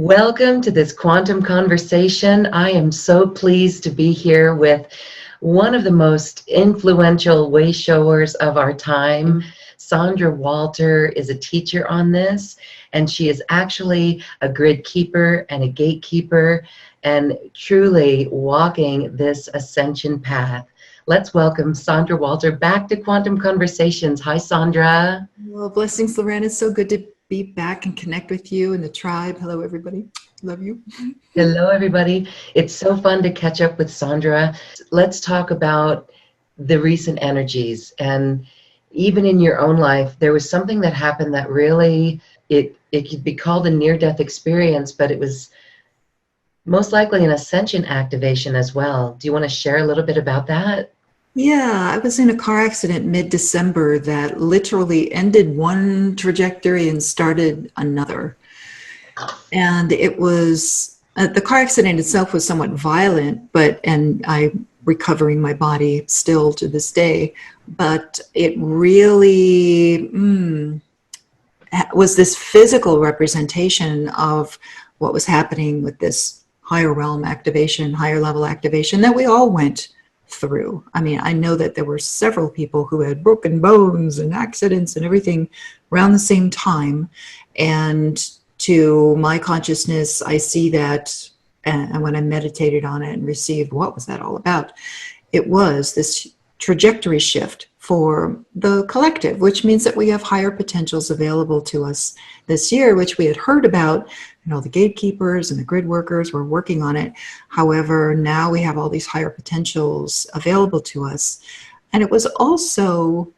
Welcome to this quantum conversation. I am so pleased to be here with one of the most influential way showers of our time. Sandra Walter is a teacher on this, and she is actually a grid keeper and a gatekeeper and truly walking this ascension path. Let's welcome Sandra Walter back to Quantum Conversations. Hi, Sandra. Well, blessings, Lorraine. It's so good to be back and connect with you and the tribe. Hello, everybody. Love you. Hello, everybody. It's so fun to catch up with Sandra. Let's talk about the recent energies. And even in your own life, there was something that happened that really, it could be called a near-death experience, but it was most likely an ascension activation as well. Do you want to share a little bit about that? Yeah, I was in a car accident mid-December that literally ended one trajectory and started another. And it was, the car accident itself was somewhat violent, and I'm recovering my body still to this day, but it really was this physical representation of what was happening with this higher realm activation, higher level activation that we all went through. I mean, I know that there were several people who had broken bones and accidents and everything around the same time. And to my consciousness, I see that, and when I meditated on it and received what was that all about, it was this trajectory shift for the collective, which means that we have higher potentials available to us this year, which we had heard about. You know, the gatekeepers and the grid workers were working on it. However, now we have all these higher potentials available to us. And it was also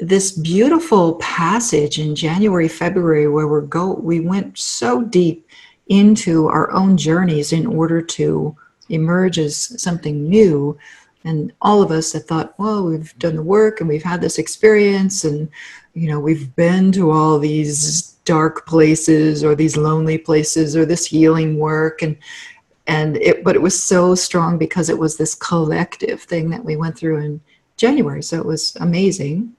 this beautiful passage in January, February, where we went so deep into our own journeys in order to emerge as something new. And all of us had thought, well, we've done the work and we've had this experience, and you know, we've been to all these dark places or these lonely places or this healing work, but it was so strong because it was this collective thing that we went through in January. So it was amazing.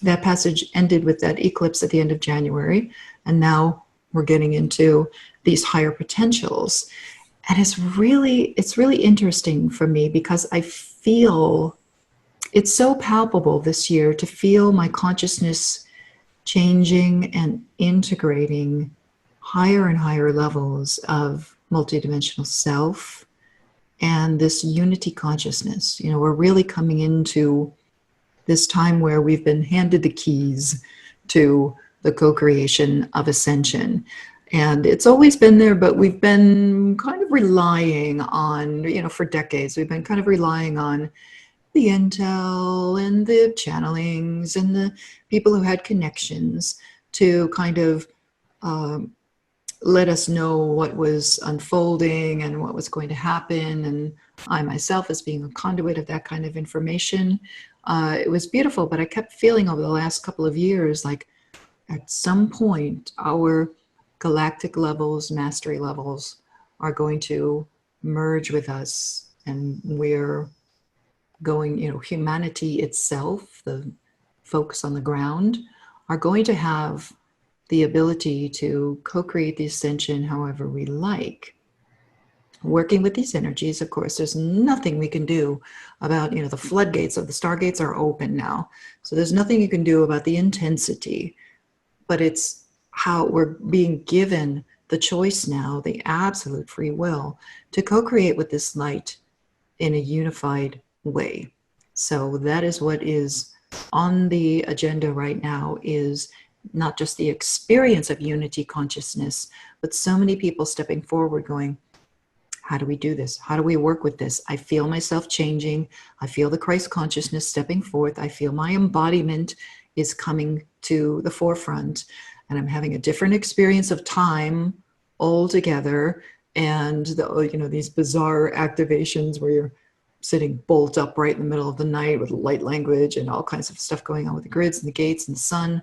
That passage ended with that eclipse at the end of January, and now we're getting into these higher potentials. And it's really interesting for me because I feel it's so palpable this year to feel my consciousness changing and integrating higher and higher levels of multidimensional self and this unity consciousness. You know, we're really coming into this time where we've been handed the keys to the co-creation of ascension. And it's always been there, but we've been kind of relying on, you know, for decades, we've been kind of relying on the intel and the channelings and the people who had connections to kind of let us know what was unfolding and what was going to happen. And I myself, as being a conduit of that kind of information, it was beautiful, but I kept feeling over the last couple of years like at some point our galactic levels, mastery levels are going to merge with us, and we're going, you know, humanity itself, the folks on the ground, are going to have the ability to co-create the ascension however we like. Working with these energies, of course, there's nothing we can do about, you know, the floodgates of the stargates are open now. So there's nothing you can do about the intensity, but it's how we're being given the choice now, the absolute free will to co-create with this light in a unified way. So that is what is on the agenda right now, is not just the experience of unity consciousness, but so many people stepping forward going, how do we do this? How do we work with this? I feel myself changing. I feel the Christ consciousness stepping forth. I feel my embodiment is coming to the forefront, and I'm having a different experience of time altogether. And you know, these bizarre activations where you're sitting bolt upright in the middle of the night with light language and all kinds of stuff going on with the grids and the gates and the sun.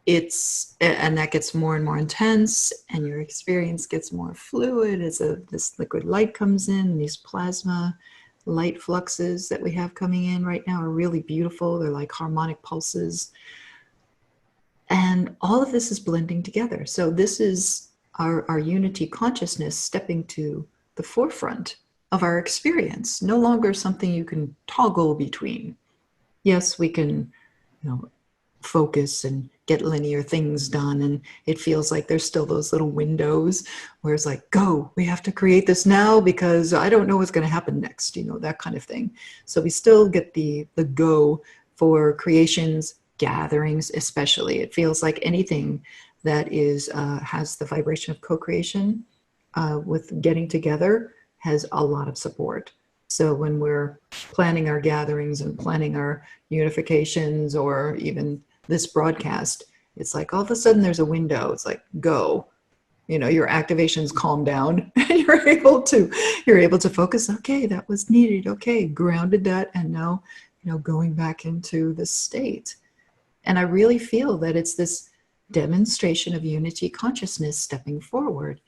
And that gets more and more intense, and your experience gets more fluid as this liquid light comes in. These plasma light fluxes that we have coming in right now are really beautiful. They're like harmonic pulses. And all of this is blending together. So this is our unity consciousness stepping to the forefront of our experience, no longer something you can toggle between. Yes, we can, focus and get linear things done, and it feels like there's still those little windows where it's like, go, we have to create this now because I don't know what's going to happen next, that kind of thing. So we still get the go for creations, gatherings, especially. It feels like anything that is has the vibration of co-creation with getting together has a lot of support. So when we're planning our gatherings and planning our unifications, or even this broadcast, it's like all of a sudden there's a window. It's like, go, your activations calm down. you're able to focus. Okay, that was needed. Okay, grounded that, and now, going back into the state. And I really feel that it's this demonstration of unity consciousness stepping forward.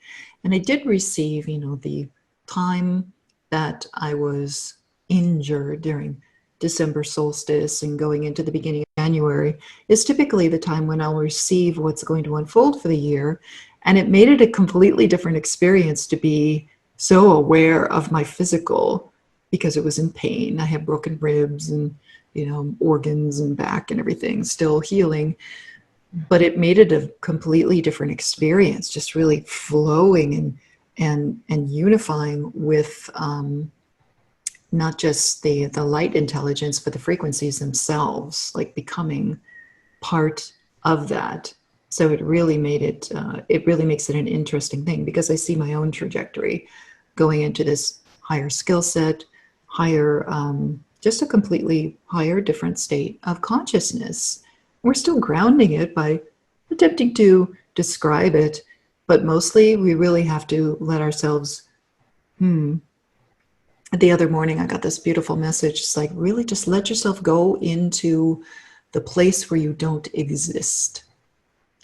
And I did receive, the time that I was injured during December solstice and going into the beginning of January is typically the time when I'll receive what's going to unfold for the year. And it made it a completely different experience to be so aware of my physical, because it was in pain. I had broken ribs and, organs and back and everything still healing. But it made it a completely different experience, just really flowing and unifying with not just the light intelligence, but the frequencies themselves, like becoming part of that. So it really made it, it really makes it an interesting thing, because I see my own trajectory going into this higher skill set, higher, just a completely higher, different state of consciousness. We're still grounding it by attempting to describe it, but mostly we really have to let ourselves, The other morning I got this beautiful message. It's like, really just let yourself go into the place where you don't exist,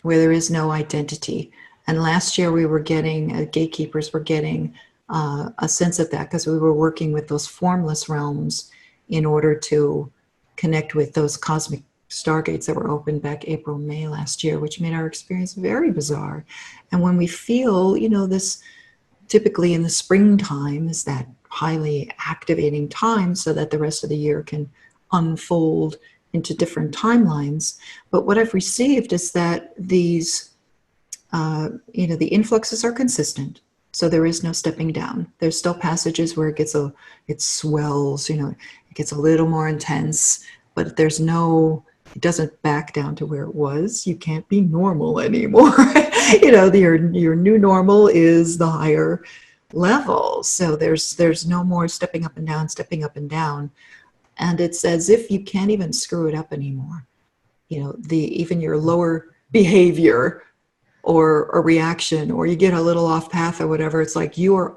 where there is no identity. And last year we were getting, gatekeepers were getting a sense of that, because we were working with those formless realms in order to connect with those cosmic stargates that were opened back April, May last year, which made our experience very bizarre. And when we feel, this typically in the springtime is that highly activating time, so that the rest of the year can unfold into different timelines. But what I've received is that these, the influxes are consistent. So there is no stepping down. There's still passages where it swells, it gets a little more intense, but there's no, it doesn't back down to where it was. You can't be normal anymore. Your new normal is the higher level. So there's no more stepping up and down. And it's as if you can't even screw it up anymore. Even your lower behavior or a reaction, or you get a little off path or whatever, it's like you're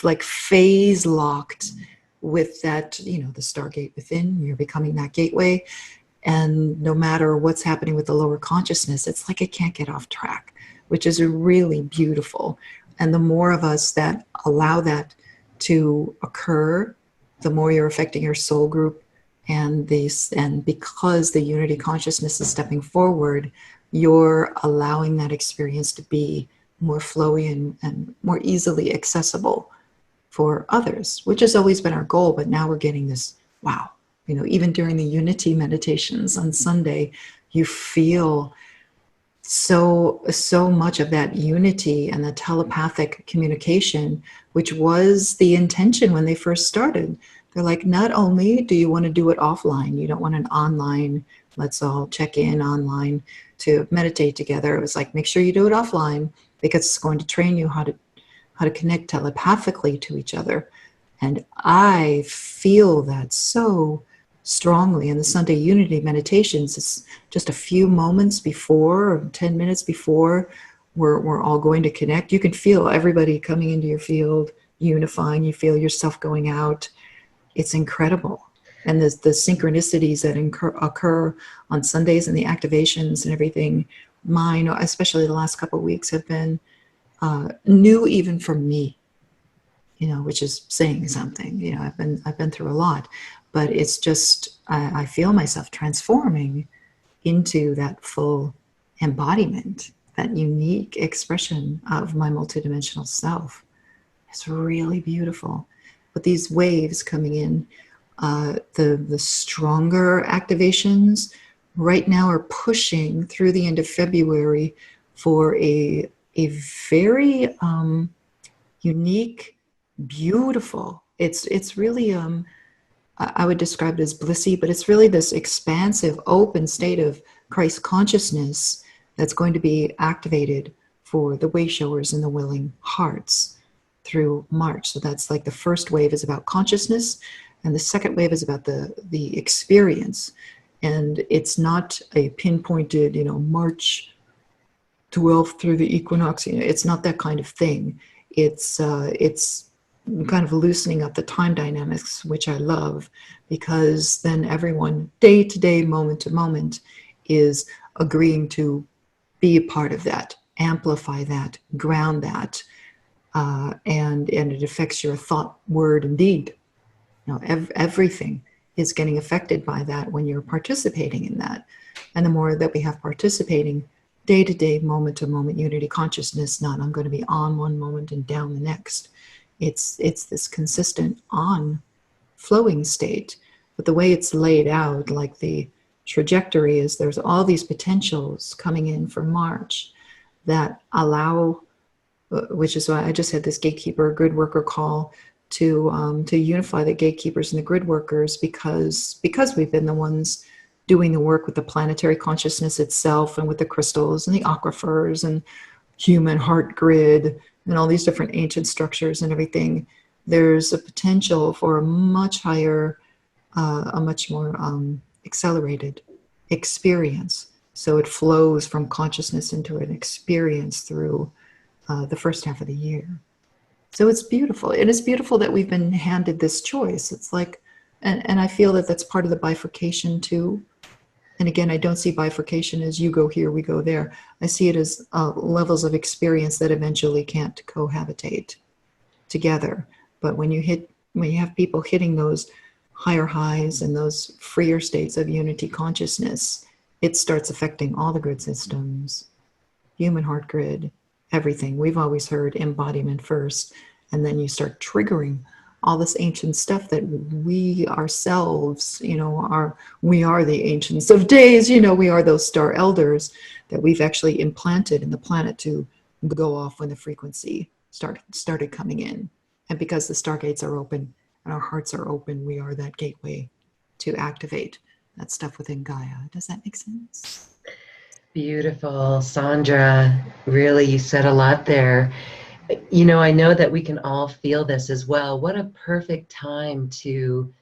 like phase locked with that, the stargate within. You're becoming that gateway. And no matter what's happening with the lower consciousness, it's like it can't get off track, which is really beautiful. And the more of us that allow that to occur, the more you're affecting your soul group. And because the unity consciousness is stepping forward, you're allowing that experience to be more flowy and more easily accessible for others, which has always been our goal. But now we're getting this, wow, even during the unity meditations on Sunday, you feel so much of that unity and the telepathic communication, which was the intention when they first started. They're like, not only do you want to do it offline, you don't want an online, let's all check in online to meditate together. It was like, make sure you do it offline, because it's going to train you how to connect telepathically to each other. And I feel that so strongly in the Sunday Unity meditations. It's just a few moments before, or 10 minutes before we're all going to connect. You can feel everybody coming into your field, unifying. You feel yourself going out. It's incredible. And the synchronicities that occur on Sundays and the activations and everything, mine, especially the last couple of weeks, have been new even for me, which is saying something. I've been through a lot, but it's just, I feel myself transforming into that full embodiment. that unique expression of my multidimensional self. It's really beautiful. But these waves coming in, the stronger activations right now are pushing through the end of February for a very unique, beautiful. It's really I would describe it as blissy, but it's really this expansive, open state of Christ consciousness that's going to be activated for the wayshowers and the willing hearts through March. So that's like the first wave is about consciousness, and the second wave is about the experience. And it's not a pinpointed, March 12th through the equinox. It's not that kind of thing. It's kind of loosening up the time dynamics, which I love, because then everyone, day to day, moment to moment, is agreeing to be a part of that, amplify that, ground that, and it affects your thought, word, and deed. Everything is getting affected by that when you're participating in that. And the more that we have participating day to day, moment to moment unity consciousness, not I'm going to be on one moment and down the next. It's this consistent on flowing state. But the way it's laid out, like the trajectory is, there's all these potentials coming in for March that allow, which is why I just had this gatekeeper grid worker call to unify the gatekeepers and the grid workers, because we've been the ones doing the work with the planetary consciousness itself and with the crystals and the aquifers and human heart grid and all these different ancient structures and everything. There's a potential for a much higher, a much more accelerated experience. So it flows from consciousness into an experience through the first half of the year. So it's beautiful. It is beautiful that we've been handed this choice. It's like, and I feel that that's part of the bifurcation too. And again, I don't see bifurcation as you go here, we go there. I see it as levels of experience that eventually can't cohabitate together. But when you have people hitting those higher highs and those freer states of unity consciousness, it starts affecting all the grid systems, human heart grid, everything. We've always heard embodiment first, and then you start triggering all this ancient stuff that we ourselves, we are the ancients of days, we are those star elders that we've actually implanted in the planet to go off when the frequency started coming in. And because the stargates are open and our hearts are open, we are that gateway to activate that stuff within Gaia. Does that make sense? Beautiful, Sandra. Really, you said a lot there. I know that we can all feel this as well. What a perfect time to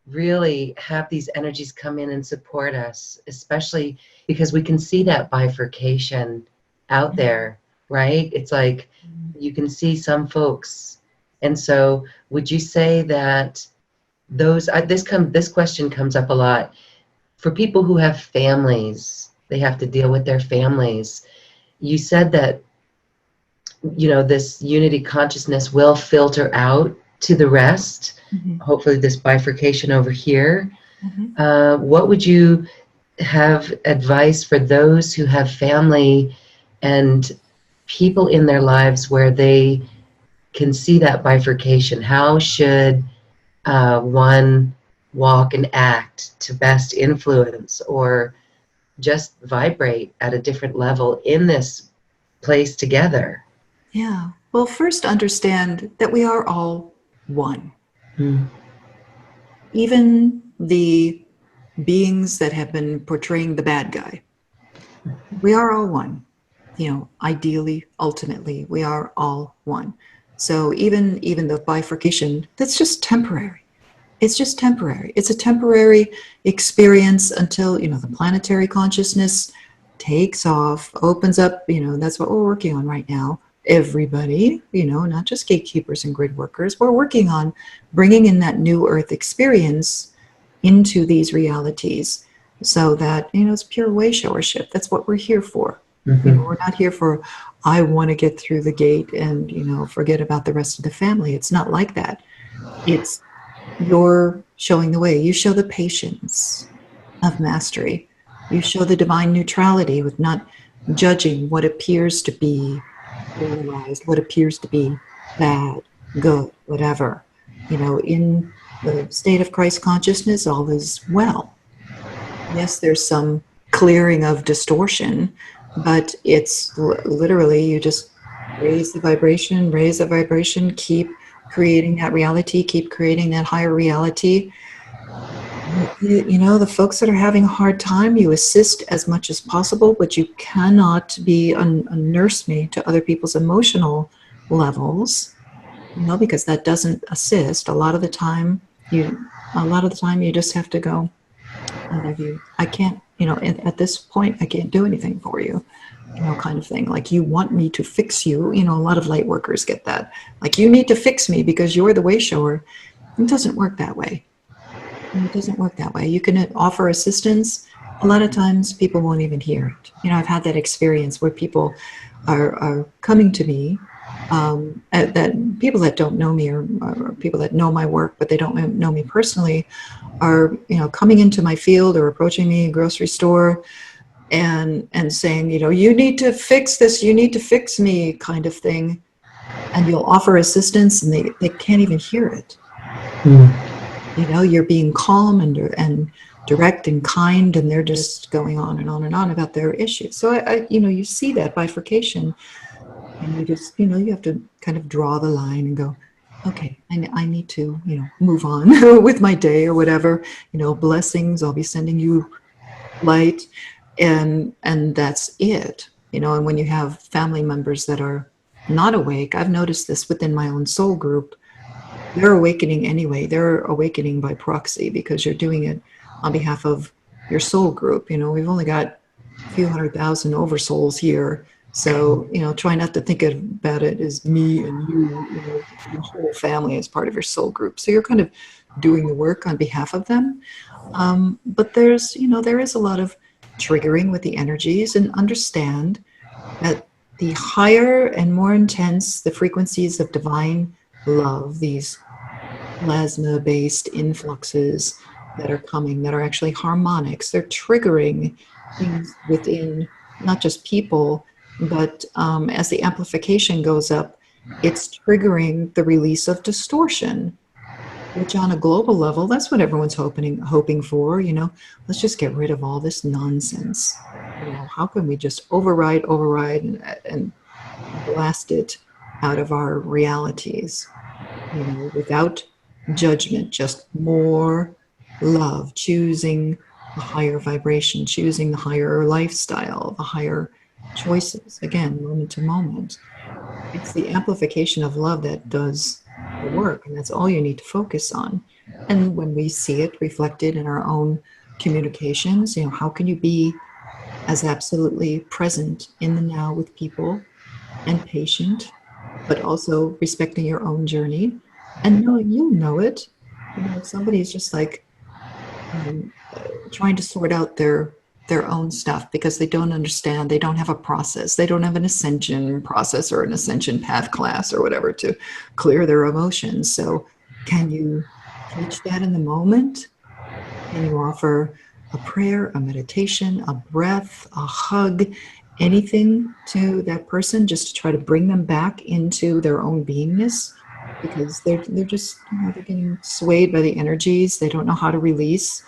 really have these energies come in and support us, especially because we can see that bifurcation out there, right? It's like you can see some folks. And so would you say that this question comes up a lot for people who have families? They have to deal with their families. You said that this unity consciousness will filter out to the rest. Mm-hmm. Hopefully this bifurcation over here. Mm-hmm. What would you have advice for those who have family and people in their lives where they can see that bifurcation? How should one walk and act to best influence or just vibrate at a different level in this place together? Yeah. Well, first understand that we are all one. Mm. Even the beings that have been portraying the bad guy, we are all one. Ideally, ultimately, we are all one. So even the bifurcation, that's just temporary. It's just temporary. It's a temporary experience until, the planetary consciousness takes off, opens up, that's what we're working on right now. Everybody, not just gatekeepers and grid workers, we're working on bringing in that new earth experience into these realities so that, it's pure wayshowership. That's what we're here for. Mm-hmm. We're not here for, I want to get through the gate and, forget about the rest of the family. It's not like that. It's you're showing the way. You show the patience of mastery. You show the divine neutrality with not judging what appears to be polarized, what appears to be bad, good, whatever. In the state of Christ consciousness, all is well. Yes, there's some clearing of distortion, but it's literally you just raise the vibration, keep creating that reality, keep creating that higher reality. The folks that are having a hard time, you assist as much as possible, but you cannot be a nursemaid to other people's emotional levels, because that doesn't assist. A lot of the time you just have to go, I love you. I can't, at this point, I can't do anything for you, kind of thing. Like, you want me to fix you. A lot of light workers get that. Like, you need to fix me because you're the way shower. It doesn't work that way. It doesn't work that way. You can offer assistance. A lot of times people won't even hear it. I've had that experience where people are coming to me, that people that don't know me or people that know my work, but they don't know me personally, are, coming into my field or approaching me, grocery store, and saying, you need to fix this, you need to fix me, kind of thing. And you'll offer assistance and they can't even hear it. You're being calm and direct and kind, and they're just going on and on and on about their issues. So you see that bifurcation, and you just, you have to kind of draw the line and go, okay, I need to, move on with my day or whatever. Blessings, I'll be sending you light, and that's it. And when you have family members that are not awake, I've noticed this within my own soul group. They're awakening anyway. They're awakening by proxy because you're doing it on behalf of your soul group. We've only got a few 100,000 oversouls here. So, try not to think about it as me and you, your whole family as part of your soul group. So you're kind of doing the work on behalf of them. But there is a lot of triggering with the energies, and understand that the higher and more intense the frequencies of divine love, these plasma-based influxes that are coming, that are actually harmonics, they're triggering things within not just people, but as the amplification goes up, it's triggering the release of distortion, which on a global level, that's what everyone's hoping for. Let's just get rid of all this nonsense. How can we just override and blast it out of our realities, without judgment, just more love, choosing the higher vibration, choosing the higher lifestyle, the higher choices, again, moment to moment. It's the amplification of love that does the work, and that's all you need to focus on. And when we see it reflected in our own communications, how can you be as absolutely present in the now with people and patient, but also respecting your own journey and knowing you know it. If somebody's just like trying to sort out their own stuff because they don't understand, they don't have a process, they don't have an ascension process or an ascension path class or whatever to clear their emotions. So can you teach that in the moment? Can you offer a prayer, a meditation, a breath, a hug, anything to that person just to try to bring them back into their own beingness? Because they're just, they're getting swayed by the energies. They don't know how to release.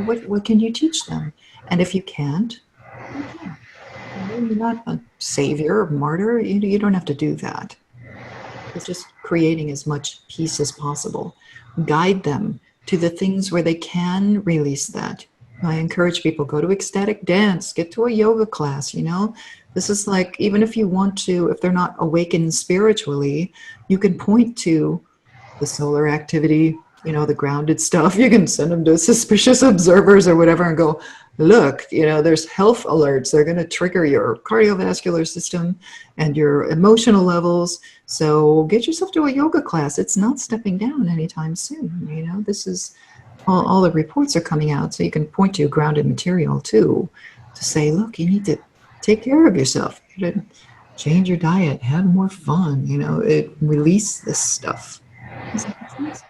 What can you teach them? And if you can't, you're not a savior or martyr. You don't have to do that. It's just creating as much peace as possible. Guide them to the things where they can release that. I encourage people, go to ecstatic dance, get to a yoga class, This is like, even if you want to, if they're not awakened spiritually, you can point to the solar activity, the grounded stuff. You can send them to suspicious observers or whatever and go, look, there's health alerts. They're going to trigger your cardiovascular system and your emotional levels. So get yourself to a yoga class. It's not stepping down anytime soon. This is all the reports are coming out. So you can point to grounded material too, to say, look, you need to take care of yourself. You need to change your diet, have more fun, release this stuff. Does that make sense?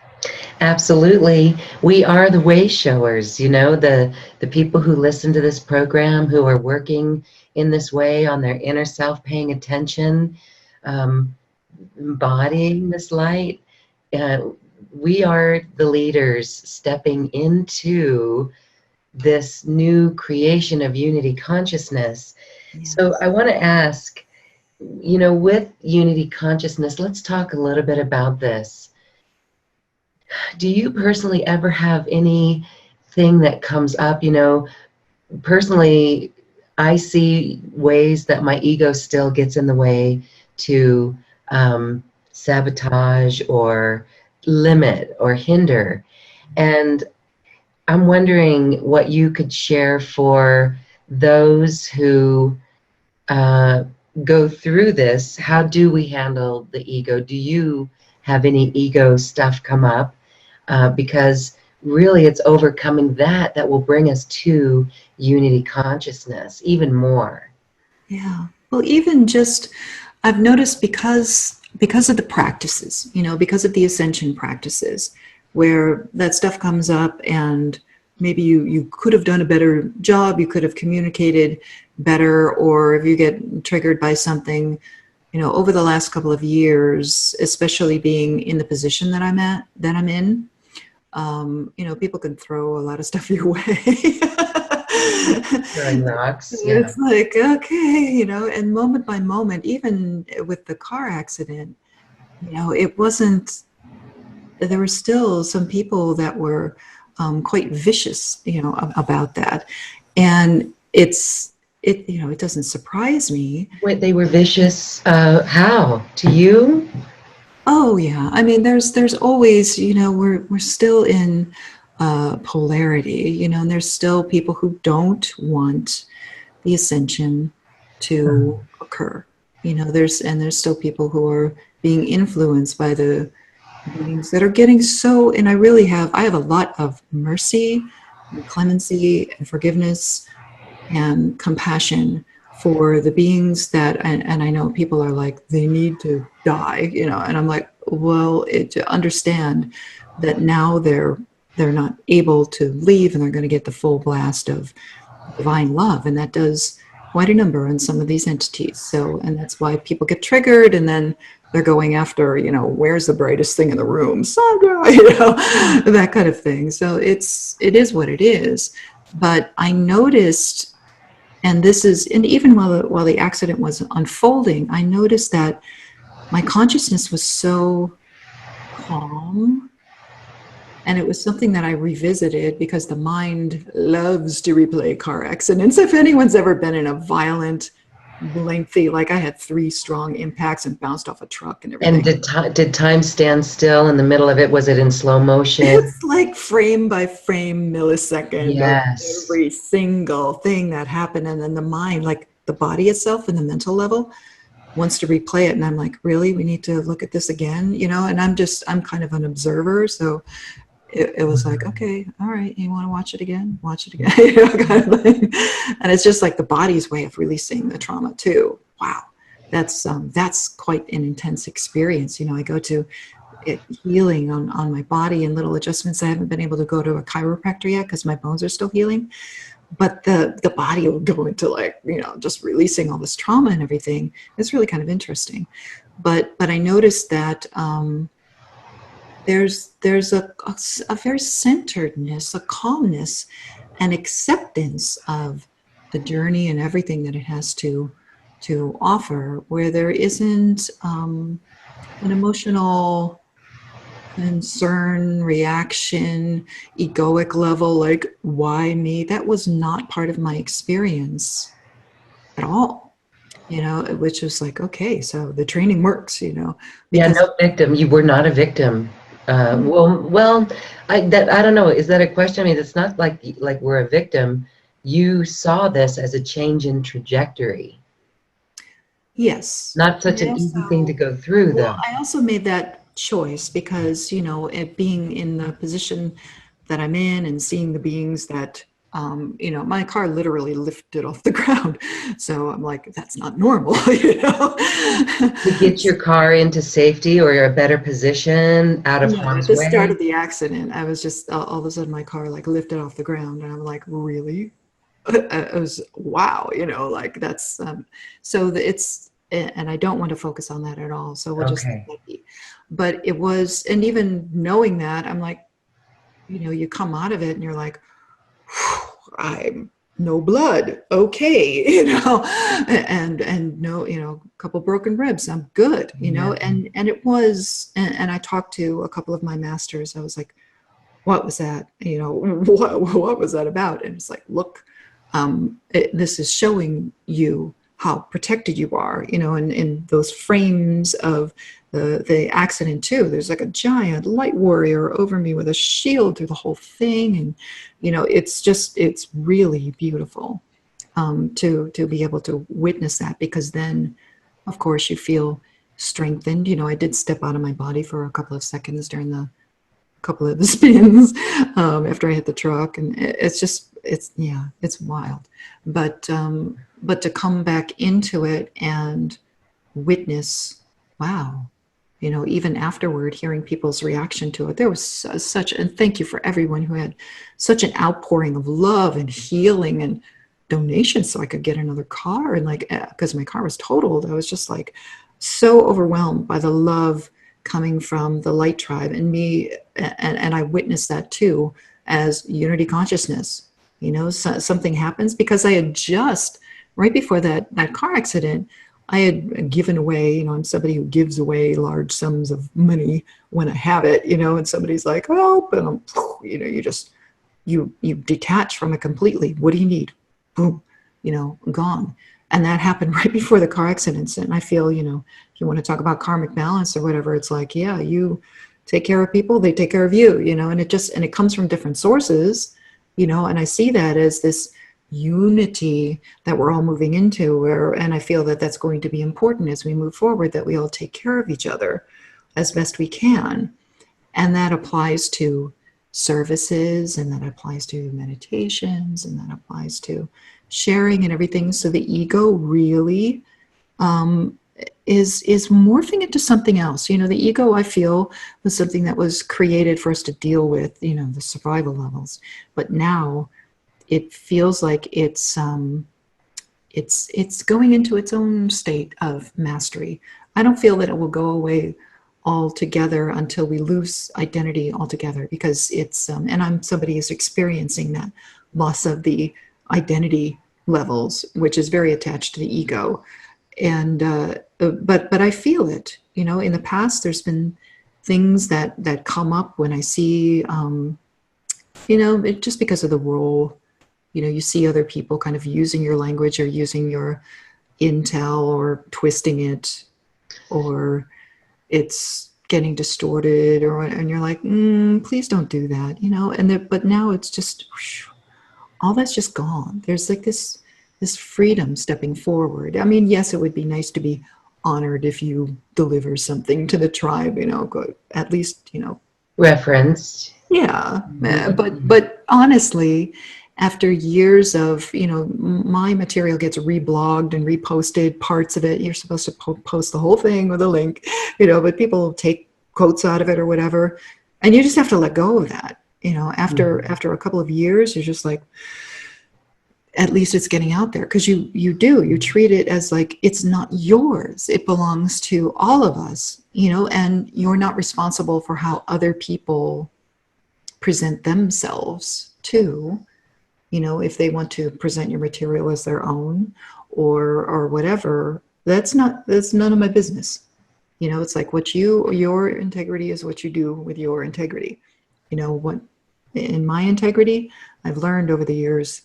Absolutely. We are the way showers, the people who listen to this program, who are working in this way on their inner self, paying attention, um, embodying this light. Uh, we are the leaders stepping into this new creation of unity consciousness. Yes. So I want to ask, with unity consciousness, let's talk a little bit about this. Do you personally ever have anything that comes up? Personally, I see ways that my ego still gets in the way to sabotage or limit or hinder. And I'm wondering what you could share for those who go through this. How do we handle the ego? Do you have any ego stuff come up? Because really it's overcoming that will bring us to unity consciousness even more. Yeah. Well, even just, I've noticed because of the practices, because of the ascension practices, where that stuff comes up and maybe you could have done a better job, you could have communicated better, or if you get triggered by something, over the last couple of years, especially being in the position that I'm in, people can throw a lot of stuff your way. Throwing rocks, yeah. It's like, okay, and moment by moment, even with the car accident, it wasn't, there were still some people that were quite vicious, about that. And it doesn't surprise me. Wait, they were vicious, how? To you? Oh yeah, I mean, there's always, we're still in polarity, and there's still people who don't want the ascension to occur. There's still people who are being influenced by the beings that are getting so. And I have a lot of mercy, and clemency, and forgiveness, and compassion for the beings that, and I know people are like, they need to die, and I'm like, well, to understand that now they're not able to leave, and they're going to get the full blast of divine love, and that does quite a number on some of these entities. So, and that's why people get triggered, and then they're going after, where's the brightest thing in the room, Sandra, that kind of thing. So it is what it is. But I noticed, and even while the accident was unfolding, I noticed that my consciousness was so calm. And it was something that I revisited because the mind loves to replay car accidents. If anyone's ever been in a violent, lengthy, like I had 3 strong impacts and bounced off a truck and everything. And did time stand still in the middle of it? Was it in slow motion? It's like frame by frame, millisecond, Yes. of every single thing that happened. And then the mind, like the body itself and the mental level, wants to replay it. And I'm like, really? We need to look at this again? And I'm kind of an observer. So it was like, okay, all right, you want to watch it again? Watch it again, kind of thing. And it's just like the body's way of releasing the trauma too. Wow, that's quite an intense experience. I go to healing on my body and little adjustments. I haven't been able to go to a chiropractor yet because my bones are still healing. But the body will go into like, just releasing all this trauma and everything. It's really kind of interesting. But I noticed that there's a very centeredness, a calmness, and acceptance of the journey and everything that it has to offer, where there isn't an emotional concern, reaction, egoic level, like, why me? That was not part of my experience at all. Which was like, okay, so the training works, Yeah, no victim. You were not a victim. Well, I don't know. Is that a question? I mean, it's not like we're a victim. You saw this as a change in trajectory. Yes. Not such an easy thing to go through, though. I also made that choice because, it being in the position that I'm in and seeing the beings that you know, my car literally lifted off the ground. So I'm like, that's not normal, you know. To get your car into safety or a better position out of No, at harm's the start way? of the accident, I was just all of a sudden my car like lifted off the ground, and I'm like, really? It was wow, you know, like that's it's, and I don't want to focus on that at all. So we'll just let Okay. that be. But it was, and even knowing that, I'm like, you know, you come out of it and you're like, I'm no blood, okay, you know, and no, you know, a couple broken ribs, I'm good, you know, Yeah. and it was, and I talked to a couple of my masters. I was like, what was that? You know, what was that about? And it's like, look, this is showing you how protected you are, you know, and in those frames of the accident too, there's like a giant light warrior over me with a shield through the whole thing. And, you know, it's just, it's really beautiful to be able to witness that, because then, of course, you feel strengthened. You know, I did step out of my body for a couple of seconds during the couple of the spins after I hit the truck, and it's just, it's, yeah, it's wild. But to come back into it and witness, wow, you know, even afterward, hearing people's reaction to it, there was such, and thank you for everyone who had such an outpouring of love and healing and donations so I could get another car. And like, because my car was totaled, I was just like so overwhelmed by the love coming from the light tribe and me. And I witnessed that too as unity consciousness. You know, something happens because I had just, right before that car accident, I had given away, you know, I'm somebody who gives away large sums of money when I have it, you know, and somebody's like, oh, and I'm, you know, you just, you detach from it completely. What do you need? Boom, you know, gone. And that happened right before the car accidents. And I feel, you know, if you want to talk about karmic balance or whatever, it's like, yeah, you take care of people, they take care of you, you know, and it just, and it comes from different sources, you know, and I see that as this unity that we're all moving into, where, and I feel that that's going to be important as we move forward, that we all take care of each other as best we can. And that applies to services, and that applies to meditations, and that applies to sharing and everything. So the ego really is morphing into something else. You know, the ego, I feel, was something that was created for us to deal with, you know, the survival levels. But now it feels like it's going into its own state of mastery. I don't feel that it will go away altogether until we lose identity altogether, because it's and I'm somebody who's experiencing that loss of the identity levels, which is very attached to the ego. And but I feel it, you know. In the past, there's been things that come up when I see, you know, just because of the role, you know, you see other people kind of using your language or using your intel or twisting it, or it's getting distorted, or, and you're like, please don't do that, you know. And but now it's just all that's just gone. There's like this freedom stepping forward. I mean, yes, it would be nice to be honored if you deliver something to the tribe, you know, at least, you know, Referenced. yeah. Mhm. But honestly, after years of, you know, my material gets reblogged and reposted, parts of it, you're supposed to post the whole thing with a link, you know, but people take quotes out of it or whatever. And you just have to let go of that. You know, after a couple of years, you're just like, at least it's getting out there, because you treat it as like it's not yours, it belongs to all of us, you know, and you're not responsible for how other people present themselves too. You know, if they want to present your material as their own or whatever, that's none of my business. You know, it's like your integrity is what you do with your integrity. You know, what in my integrity, I've learned over the years,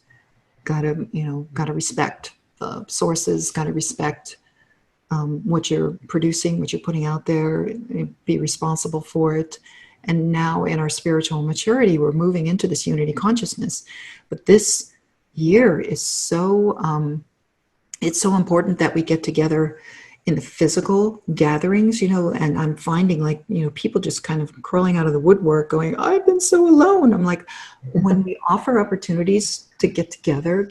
gotta respect the sources, gotta respect what you're producing, what you're putting out there, be responsible for it. And now in our spiritual maturity, we're moving into this unity consciousness. But this year is so, it's so important that we get together in the physical gatherings, you know, and I'm finding, like, you know, people just kind of crawling out of the woodwork going, I've been so alone. I'm like, when we offer opportunities to get together.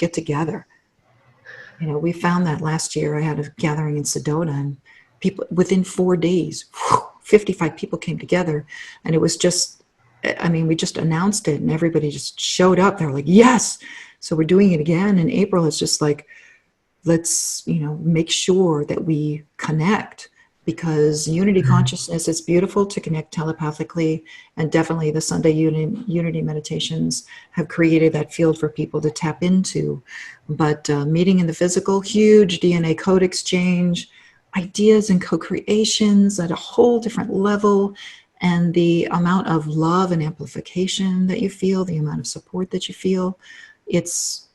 You know, we found that last year. I had a gathering in Sedona, and people within 4 days, 55 people came together, and it was just, I mean, we just announced it and everybody just showed up. They were like, yes. So we're doing it again in April. It's just like, let's, you know, make sure that we connect, because unity consciousness, it's beautiful to connect telepathically, and definitely the Sunday unity meditations have created that field for people to tap into. But meeting in the physical, huge DNA code exchange, ideas and co-creations at a whole different level, and the amount of love and amplification that you feel, the amount of support that you feel, it's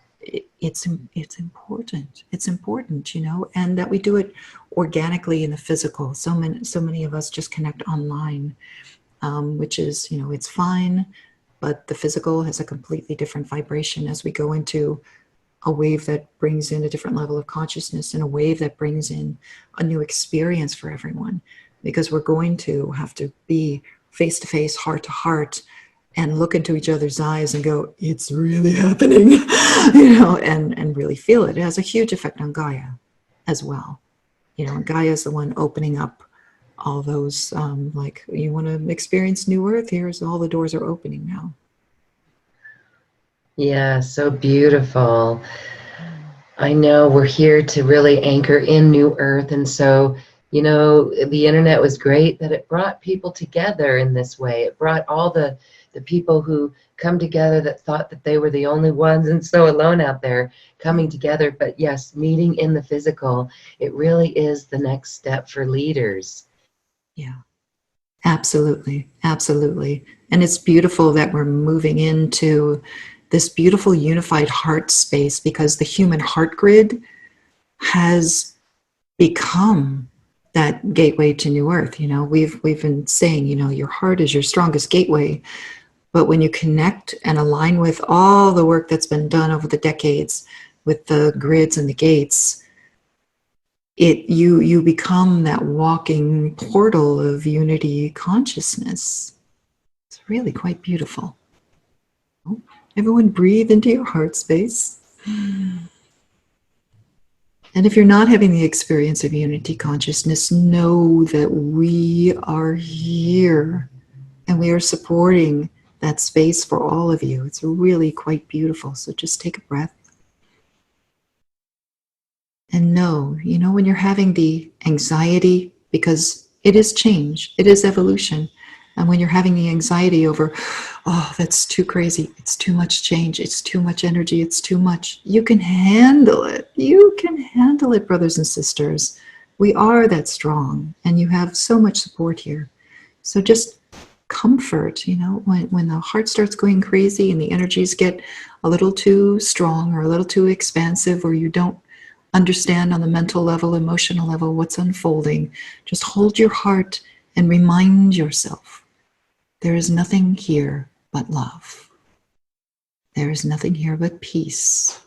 important. It's important, you know, and that we do it organically in the physical. So many of us just connect online, which is, you know, it's fine, but the physical has a completely different vibration as we go into a wave that brings in a different level of consciousness, and a wave that brings in a new experience for everyone, because we're going to have to be face to face, heart to heart, and look into each other's eyes and go, it's really happening, you know, and really feel it. It has a huge effect on Gaia as well. You know, Gaia is the one opening up all those, like, you want to experience New Earth, here's all the doors are opening now. Yeah, so beautiful. I know we're here to really anchor in New Earth. And so, you know, the internet was great that it brought people together in this way. It brought all the people who come together that thought that they were the only ones and so alone out there coming together. But yes, meeting in the physical, it really is the next step for leaders. Yeah, absolutely. Absolutely. And it's beautiful that we're moving into this beautiful unified heart space, because the human heart grid has become that gateway to New Earth. You know, we've been saying, you know, your heart is your strongest gateway. But when you connect and align with all the work that's been done over the decades with the grids and the gates, you become that walking portal of unity consciousness. It's really quite beautiful. Everyone breathe into your heart space. And if you're not having the experience of unity consciousness, know that we are here and we are supporting that space for all of you. It's really quite beautiful. So just take a breath. And know, you know, when you're having the anxiety, because it is change, it is evolution. And when you're having the anxiety over, oh, that's too crazy, it's too much change, it's too much energy, it's too much, you can handle it. You can handle it, brothers and sisters. We are that strong, and you have so much support here. So just comfort, you know, when the heart starts going crazy and the energies get a little too strong or a little too expansive, or you don't understand on the mental level, emotional level what's unfolding, just hold your heart and remind yourself, there is nothing here but love. There is nothing here but peace.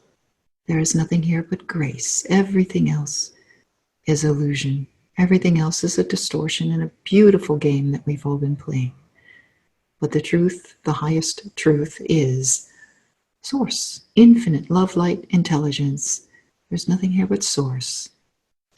There is nothing here but grace. Everything else is illusion. Everything else is a distortion and a beautiful game that we've all been playing. But the truth, the highest truth, is source, infinite love, light, intelligence. There's nothing here but source,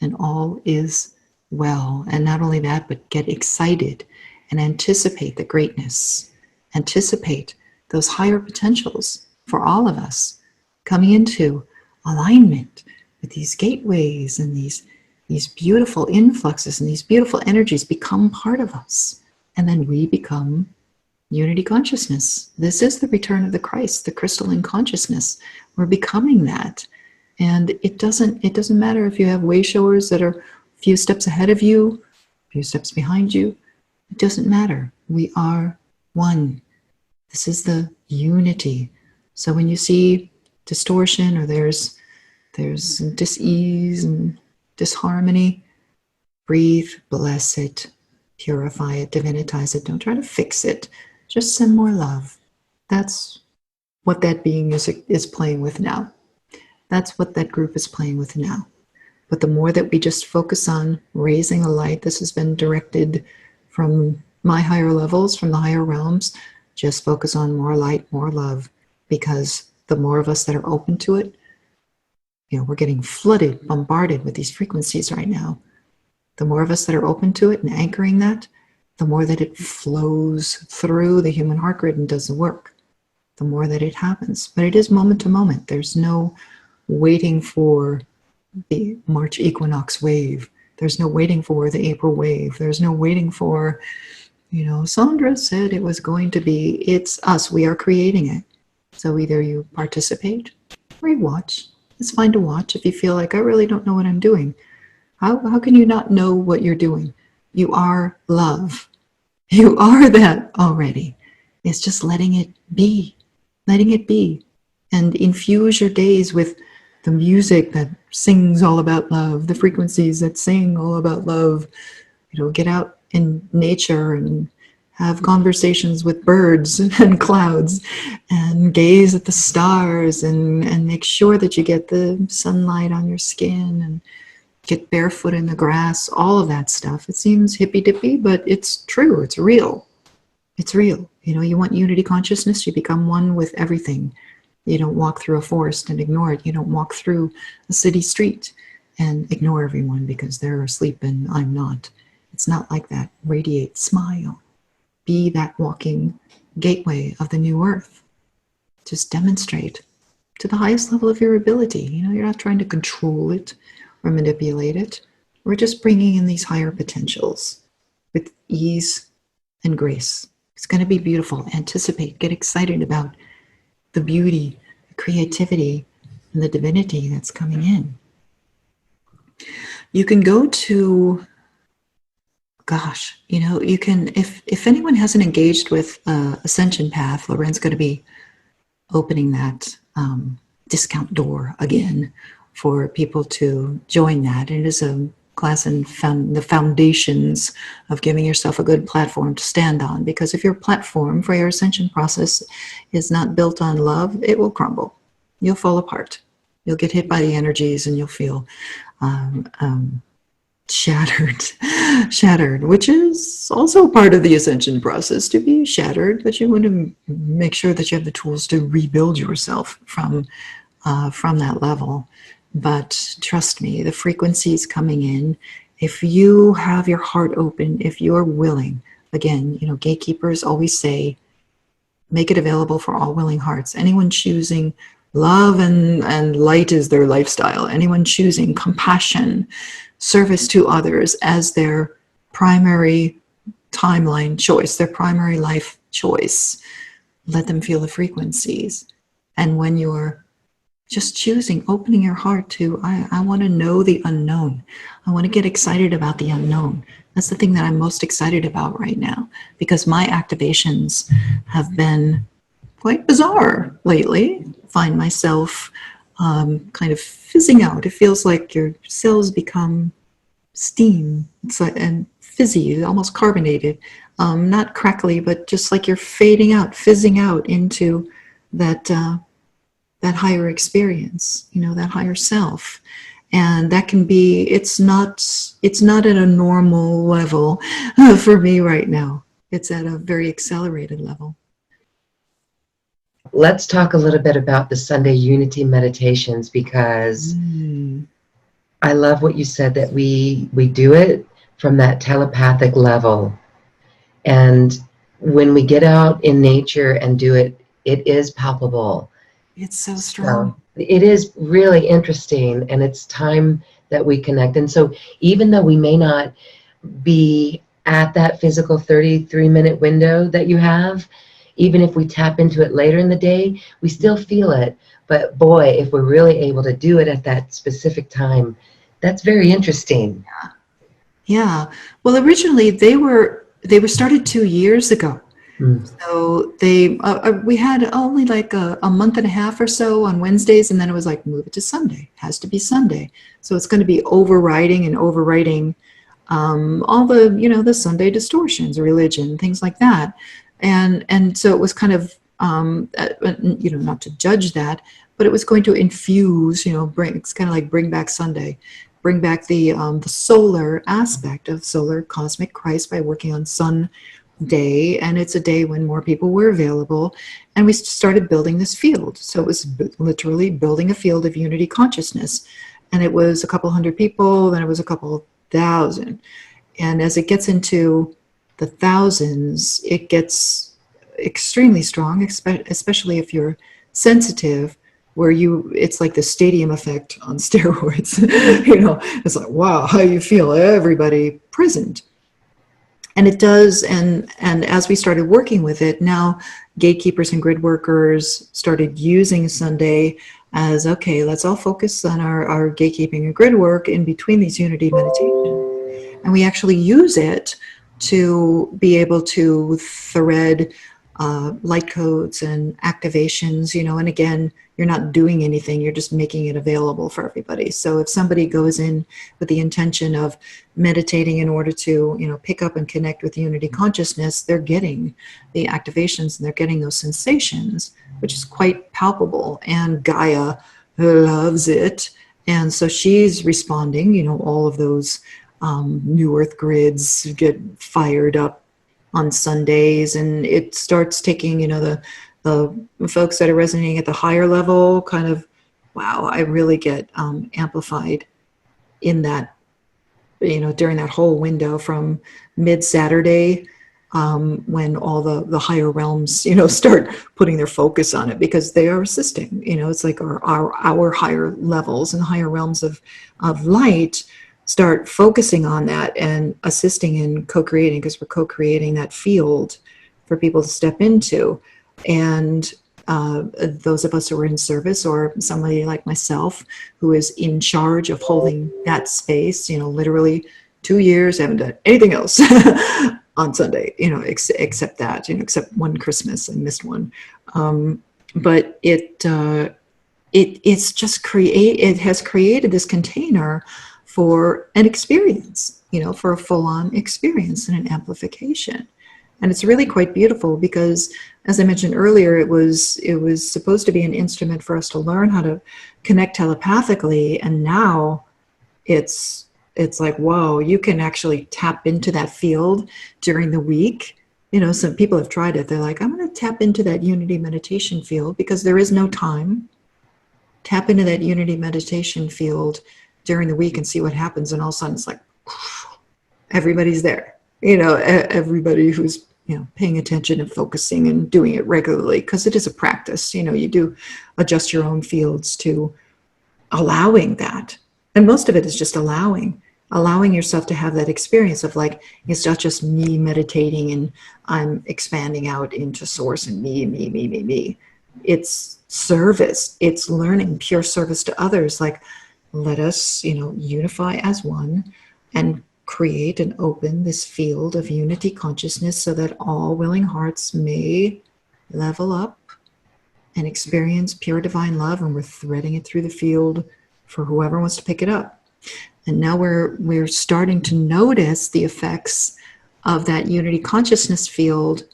and all is well. And not only that, but get excited and anticipate the greatness. Anticipate those higher potentials for all of us coming into alignment with these gateways, and these beautiful influxes and these beautiful energies become part of us. And then we become unity consciousness. This is the return of the Christ, the crystalline consciousness. We're becoming that. And it doesn't matter if you have wayshowers that are a few steps ahead of you, a few steps behind you. It doesn't matter. We are one. This is the unity. So when you see distortion, or there's dis-ease and disharmony, breathe, bless it, purify it, divinitize it. Don't try to fix it. Just send more love. That's what that being is playing with now. That's what that group is playing with now. But the more that we just focus on raising a light, this has been directed from my higher levels, from the higher realms, just focus on more light, more love, because the more of us that are open to it, we're getting flooded, bombarded with these frequencies right now. The more of us that are open to it and anchoring that, the more that it flows through the human heart grid and does the work, the more that it happens. But it is moment to moment. There's no waiting for the March equinox wave. There's no waiting for the April wave. There's no waiting for, Sandra said it was going to be. It's us. We are creating it. So either you participate or you watch. It's fine to watch if you feel like, I really don't know what I'm doing. How can you not know what you're doing? You are love. You are that already. It's just letting it be. Letting it be. And infuse your days with the music that sings all about love, the frequencies that sing all about love. Get out in nature and have conversations with birds and clouds and gaze at the stars and make sure that you get the sunlight on your skin and get barefoot in the grass, all of that stuff. It seems hippy-dippy, but it's true. It's real. It's real. You want unity consciousness, you become one with everything. You don't walk through a forest and ignore it. You don't walk through a city street and ignore everyone because they're asleep and I'm not. It's not like that. Radiate, smile. Be that walking gateway of the new earth. Just demonstrate to the highest level of your ability. You're not trying to control it or manipulate it. We're just bringing in these higher potentials with ease and grace. It's going to be beautiful. Anticipate, get excited about the beauty, the creativity, and the divinity that's coming in. You can go to, you can, if anyone hasn't engaged with Ascension Path, Loren's going to be opening that discount door again for people to join that. It is a class in the foundations of giving yourself a good platform to stand on, because if your platform for your ascension process is not built on love, it will crumble. You'll fall apart. You'll get hit by the energies and you'll feel shattered, which is also part of the ascension process, to be shattered, but you want to make sure that you have the tools to rebuild yourself from that level. But trust me, the frequencies coming in, if you have your heart open, if you're willing, again, gatekeepers always say, make it available for all willing hearts. Anyone choosing love and light is their lifestyle. Anyone choosing compassion, service to others as their primary timeline choice, their primary life choice, let them feel the frequencies. And when you're just choosing, opening your heart to, I want to know the unknown. I want to get excited about the unknown. That's the thing that I'm most excited about right now, because my activations have been quite bizarre lately. I find myself kind of fizzing out. It feels like your cells become steam. It's like, and fizzy, almost carbonated. Not crackly, but just like you're fading out, fizzing out into that higher experience, that higher self. And that can be, it's not at a normal level for me right now. It's at a very accelerated level. Let's talk a little bit about the Sunday Unity meditations, because I love what you said, that we do it from that telepathic level. And when we get out in nature and do it, it is palpable. It's so strong. So it is really interesting, and it's time that we connect. And so even though we may not be at that physical 33-minute window that you have, even if we tap into it later in the day, we still feel it. But boy, if we're really able to do it at that specific time, that's very interesting. Yeah. Well, originally they were started 2 years ago. So we had only like a month and a half or so on Wednesdays, and then it was like, move it to Sunday. It has to be Sunday. So it's going to be overwriting all the, the Sunday distortions, religion, things like that. And so it was kind of, not to judge that, but it was going to infuse, it's kind of like bring back Sunday, bring back the solar aspect of solar cosmic Christ by working on sun day, and it's a day when more people were available, and we started building this field. So it was literally building a field of unity consciousness, and it was a couple hundred people, then it was a couple thousand, and as it gets into the thousands, it gets extremely strong, especially if you're sensitive, where it's like the stadium effect on steroids. It's like, wow, how you feel everybody present. And it does, and as we started working with it, now gatekeepers and grid workers started using Sunday as, okay, let's all focus on our gatekeeping and grid work in between these unity meditations. And we actually use it to be able to thread light codes and activations, and again, you're not doing anything, you're just making it available for everybody. So if somebody goes in with the intention of meditating in order to, pick up and connect with unity consciousness, they're getting the activations and they're getting those sensations, which is quite palpable. And Gaia loves it. And so she's responding, all of those new earth grids get fired up on Sundays, and it starts taking, the folks that are resonating at the higher level kind of, wow, I really get amplified in that, during that whole window from mid-Saturday, when all the higher realms, start putting their focus on it, because they are assisting, it's like our higher levels and higher realms of light start focusing on that and assisting in co-creating, because we're co-creating that field for people to step into. And those of us who are in service, or somebody like myself who is in charge of holding that space, literally 2 years, I haven't done anything else on Sunday, except that, except one Christmas, I missed one. But it has created this container for an experience, for a full-on experience and an amplification. And it's really quite beautiful, because, as I mentioned earlier, it was supposed to be an instrument for us to learn how to connect telepathically, and now it's like, whoa, you can actually tap into that field during the week. Some people have tried it. They're like, I'm going to tap into that unity meditation field, because there is no time. Tap into that unity meditation field during the week and see what happens. And all of a sudden it's like, everybody's there, everybody who's, paying attention and focusing and doing it regularly, because it is a practice. You do adjust your own fields to allowing that. And most of it is just allowing yourself to have that experience of, like, it's not just me meditating and I'm expanding out into source and me. It's service. It's learning, pure service to others. Like, let us, unify as one and create and open this field of unity consciousness, so that all willing hearts may level up and experience pure divine love. And we're threading it through the field for whoever wants to pick it up. And now we're starting to notice the effects of that unity consciousness field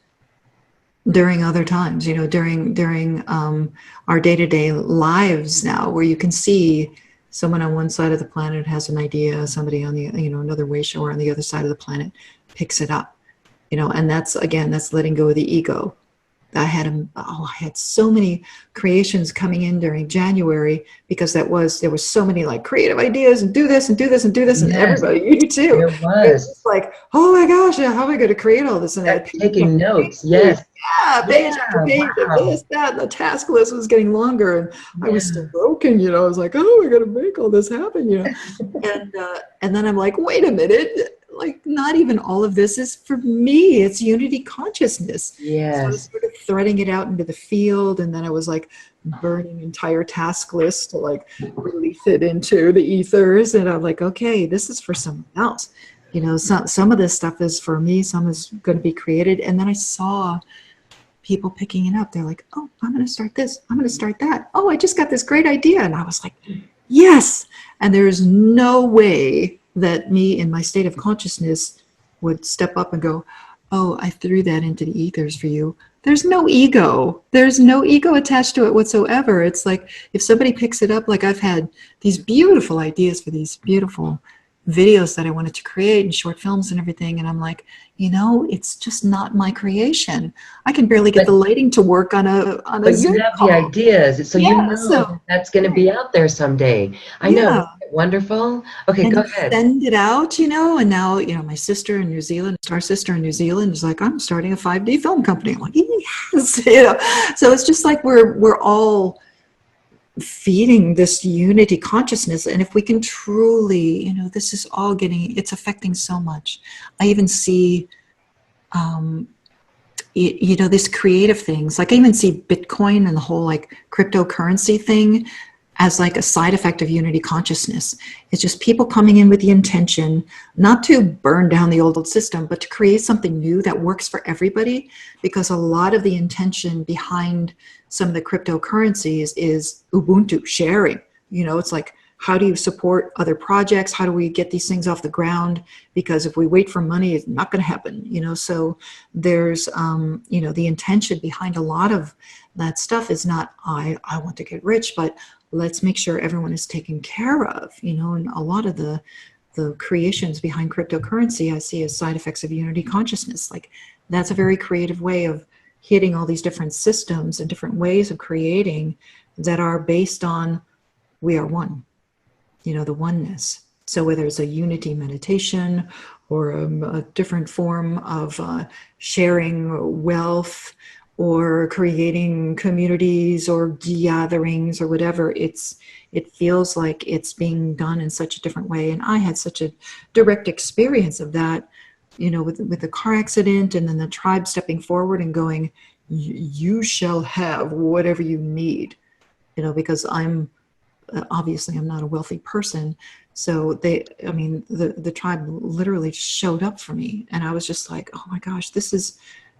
during other times, during our day-to-day lives now, where you can see someone on one side of the planet has an idea, somebody on the, another wayshower on the other side of the planet picks it up, and that's letting go of the ego. I had so many creations coming in during January, because there was so many, like, creative ideas, and do this and do this and do this, and everybody, you too. It was. It's like, oh my gosh, how am I going to create all this? And I taking notes. Yes. Yeah, page after page of this, that, and the task list was getting longer, and I was still broken. I was like, oh, I got to make all this happen. And then I'm like, wait a minute. Like, not even all of this is for me. It's unity consciousness. Yes. So I was sort of threading it out into the field, and then I was like burning entire task lists to, like, release it into the ethers. And I'm like, okay, this is for someone else. Some of this stuff is for me, some is going to be created. And then I saw people picking it up. They're like, oh, I'm going to start this. I'm going to start that. Oh, I just got this great idea. And I was like, yes. And there's no way that me in my state of consciousness would step up and go, oh, I threw that into the ethers for you. There's no ego. There's no ego attached to it whatsoever. It's like, if somebody picks it up, like, I've had these beautiful ideas for these beautiful videos that I wanted to create and short films and everything. And I'm like, you know, it's just not my creation. I can barely get the lighting to work on a But you Zoom have the call. ideas, so you Yeah. know So that that's going to be out there someday. I know. yeah. Isn't it wonderful? Okay, And go you ahead. send it out, you know, and now, you know, my sister in New Zealand, our sister in New Zealand is like, I'm starting a 5D film company. I'm like, yes, you know. So it's just like we're all feeding this unity consciousness. And if we can truly, you know, this is all getting, it's affecting so much. I even see, you know, these creative things, like I even see Bitcoin and the whole like cryptocurrency thing as like a side effect of unity consciousness. It's just people coming in with the intention not to burn down the old system, but to create something new that works for everybody. Because a lot of the intention behind some of the cryptocurrencies is Ubuntu sharing. You know, it's like, how do you support other projects? How do we get these things off the ground? Because if we wait for money, it's not going to happen, you know? So there's, you know, the intention behind a lot of that stuff is not, I want to get rich, but let's make sure everyone is taken care of, you know? And a lot of the creations behind cryptocurrency I see as side effects of unity consciousness. Like that's a very creative way of hitting all these different systems and different ways of creating that are based on we are one. You know, the oneness. So whether it's a unity meditation or a different form of sharing wealth or creating communities or gatherings or whatever, it feels like it's being done in such a different way. And I had such a direct experience of that, you know, with the car accident, and then the tribe stepping forward and going, you shall have whatever you need, you know, because obviously I'm not a wealthy person. So the tribe literally showed up for me. And I was just like, oh my gosh, this is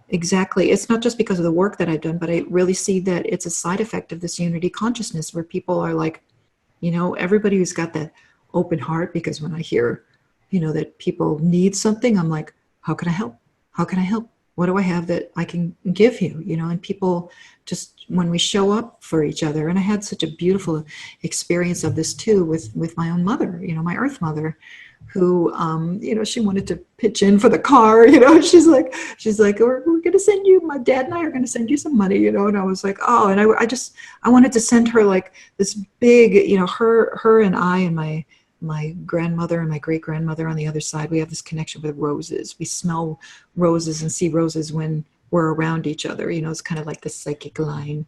exactly, it's not just because of the work that I've done, but I really see that it's a side effect of this unity consciousness where people are like, you know, everybody who's got that open heart, because when I hear, you know, that people need something, I'm like, how can I help? How can I help? What do I have that I can give you? You know, and people just, when we show up for each other, and I had such a beautiful experience of this too with my own mother, you know, my earth mother, who, you know, she wanted to pitch in for the car, you know, she's like, we're going to send you, my dad and I are going to send you some money, you know, and I was like, oh, and I wanted to send her like this big, you know, her and I and my grandmother and my great-grandmother on the other side, we have this connection with roses. We smell roses and see roses when we're around each other. You know, it's kind of like the psychic line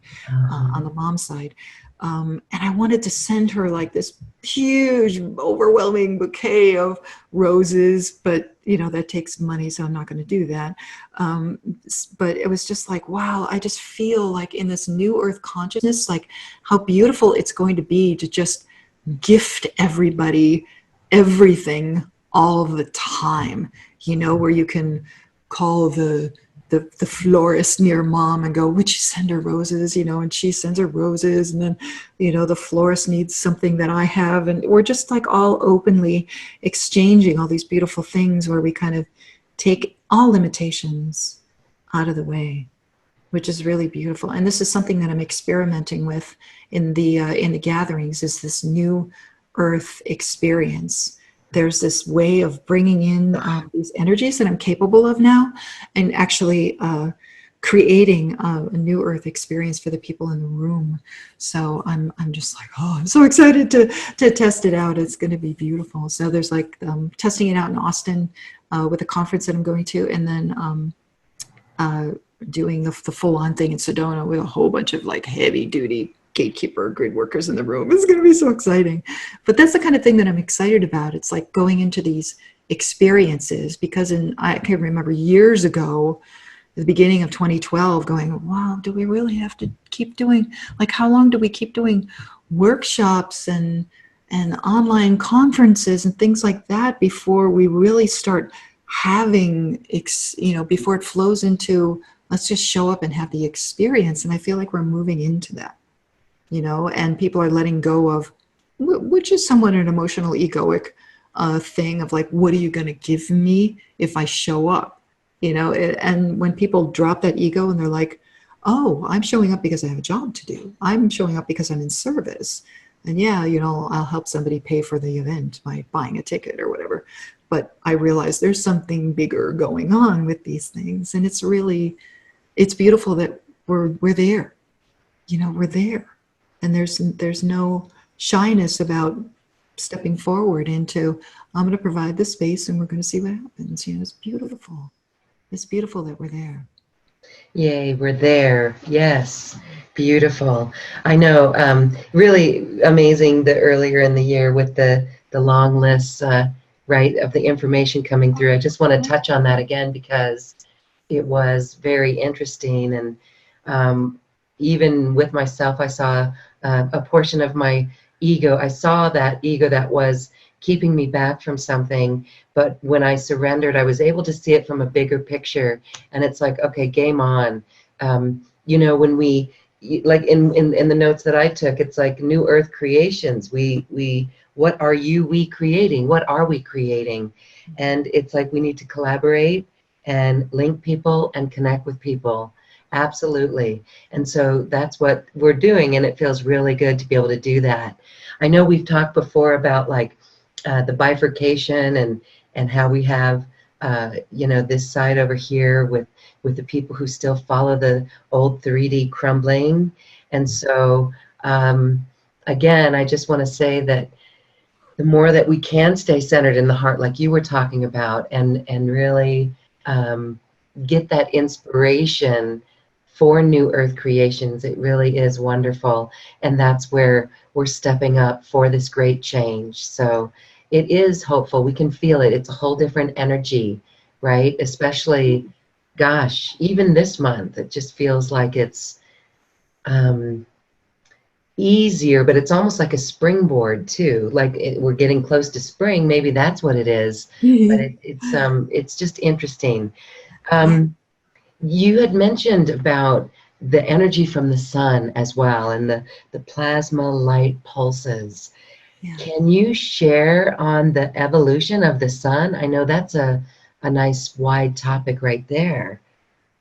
on the mom's side. And I wanted to send her like this huge, overwhelming bouquet of roses, but, you know, that takes money, so I'm not going to do that. But it was just like, wow, I just feel like in this new earth consciousness, like how beautiful it's going to be to just gift everybody everything all of the time, you know, where you can call the florist near mom and go, would you send her roses, you know, and she sends her roses, and then, you know, the florist needs something that I have, and we're just like all openly exchanging all these beautiful things where we kind of take all limitations out of the way, which is really beautiful. And this is something that I'm experimenting with in the gatherings, is this new earth experience. There's this way of bringing in these energies that I'm capable of now, and actually creating a new earth experience for the people in the room. So I'm just like, oh, I'm so excited to test it out. It's going to be beautiful. So there's like testing it out in Austin with a conference that I'm going to, and then doing the full-on thing in Sedona with a whole bunch of like heavy-duty gatekeeper grid workers in the room. It's going to be so exciting. But that's the kind of thing that I'm excited about. It's like going into these experiences, because I can remember years ago, at the beginning of 2012, going, wow, do we really have to keep doing, like, how long do we keep doing workshops and online conferences and things like that before we really start having, you know, before it flows into, let's just show up and have the experience. And I feel like we're moving into that, you know, and people are letting go of, which is somewhat an emotional egoic thing of like, what are you going to give me if I show up, you know? And when people drop that ego and they're like, oh, I'm showing up because I have a job to do. I'm showing up because I'm in service. And yeah, you know, I'll help somebody pay for the event by buying a ticket or whatever. But I realize there's something bigger going on with these things. And it's really, it's beautiful that we're there. You know, we're there. And there's no shyness about stepping forward into, I'm going to provide the space and we're going to see what happens. You know, it's beautiful. It's beautiful that we're there. Yay, we're there. Yes, beautiful. I know, really amazing the earlier in the year with the long lists, right, of the information coming through. I just want to touch on that again because it was very interesting. And even with myself, I saw a portion of my ego. I saw that ego that was keeping me back from something. But when I surrendered, I was able to see it from a bigger picture. And it's like, okay, game on. You know, when we, like in the notes that I took, it's like new earth creations. What are we creating? What are we creating? And it's like we need to collaborate and link people and connect with people. Absolutely. And so that's what we're doing, and it feels really good to be able to do that. I know we've talked before about like the bifurcation and how we have you know, this side over here with the people who still follow the old 3D crumbling. And so again, I just want to say that the more that we can stay centered in the heart, like you were talking about, and really get that inspiration for new earth creations, it really is wonderful. And that's where we're stepping up for this great change. So it is hopeful. We can feel it. It's a whole different energy, right? Especially, gosh, even this month, it just feels like it's easier, but it's almost like a springboard too. Like we're getting close to spring. Maybe that's what it is. But it's just interesting. You had mentioned about the energy from the sun as well, and the plasma light pulses. Yeah. Can you share on the evolution of the sun? I know that's a nice wide topic right there.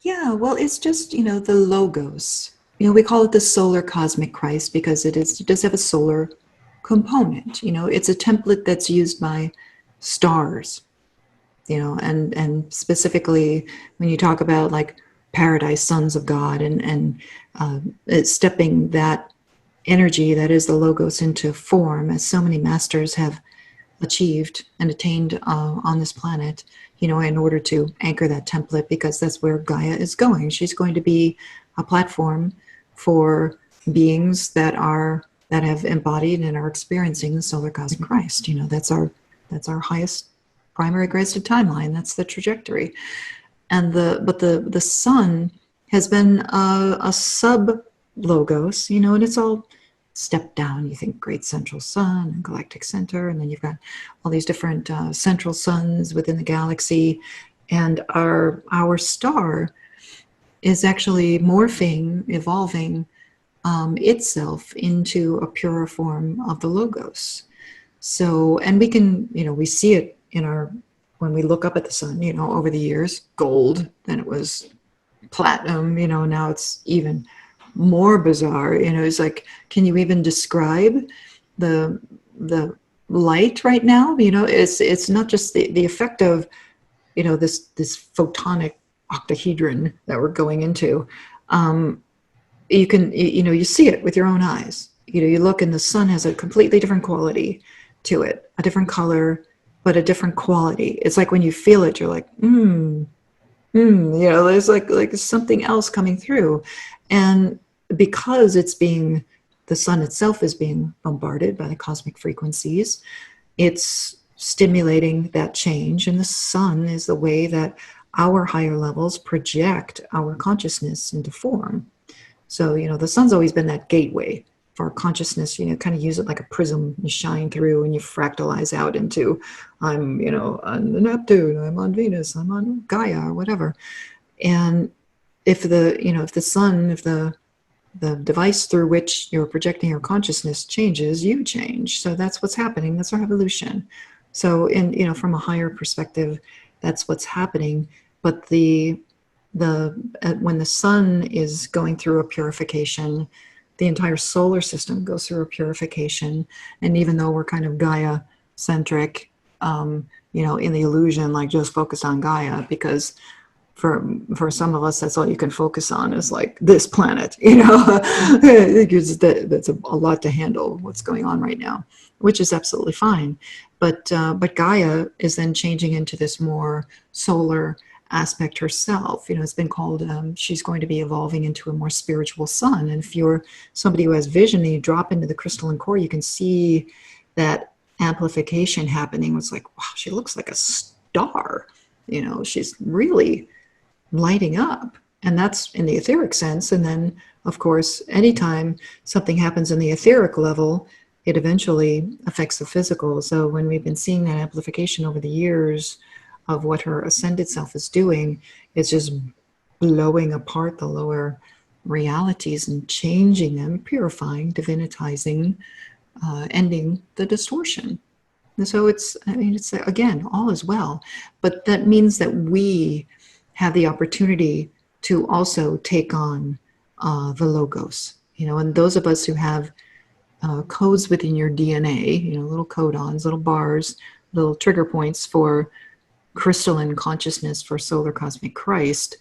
Yeah, well, it's just, you know, the logos. You know, we call it the solar cosmic Christ because it does have a solar component. You know, it's a template that's used by stars, you know, and specifically when you talk about like paradise, sons of God, and it's stepping that energy that is the logos into form, as so many masters have achieved and attained on this planet, you know, in order to anchor that template, because that's where Gaia is going. She's going to be a platform for beings that have embodied and are experiencing the solar cosmic Christ. You know, that's our highest primary grace timeline. That's the trajectory. And the sun has been a sub logos, you know, and it's all stepped down. You think great central sun and galactic center, and then you've got all these different central suns within the galaxy. And our star is actually morphing, evolving itself into a purer form of the logos. So, and we can, you know, we see it in when we look up at the sun, you know, over the years, gold, then it was platinum, you know, now it's even more bizarre. You know, it's like, can you even describe the light right now? You know, it's not just the effect of, you know, this photonic octahedron that we're going into. You can, you know, you see it with your own eyes. You know, you look and the sun has a completely different quality to it, a different color, but a different quality. It's like when you feel it, you're like, you know, there's like something else coming through. And because the sun itself is being bombarded by the cosmic frequencies, it's stimulating that change. And the sun is the way that our higher levels project our consciousness into form. So, you know, the sun's always been that gateway for our consciousness. You know, kind of use it like a prism. You shine through and you fractalize out into, I'm, you know, on the Neptune, I'm on Venus, I'm on Gaia, or whatever. And if the device through which you're projecting your consciousness changes, you change. So that's what's happening. That's our evolution. So, you know, from a higher perspective, that's what's happening. But when the sun is going through a purification, the entire solar system goes through a purification. And even though we're kind of Gaia centric, in the illusion, like just focus on Gaia, because for some of us, that's all you can focus on is like this planet, because that's a lot to handle what's going on right now, which is absolutely fine. But Gaia is then changing into this more solar aspect herself. It's been called, she's going to be evolving into a more spiritual sun. And if you're somebody who has vision and you drop into the crystalline core, you can see that amplification happening. It's like, wow, she looks like a star. She's really lighting up. And that's in the etheric sense. And then, of course, anytime something happens in the etheric level, it eventually affects the physical. So when we've been seeing that amplification over the years of what her ascended self is doing, it's just blowing apart the lower realities and changing them, purifying, divinitizing, ending the distortion. And so it's again, all is well, but that means that we have the opportunity to also take on the logos, and those of us who have codes within your DNA, little codons, little bars, little trigger points for crystalline consciousness, for solar cosmic Christ,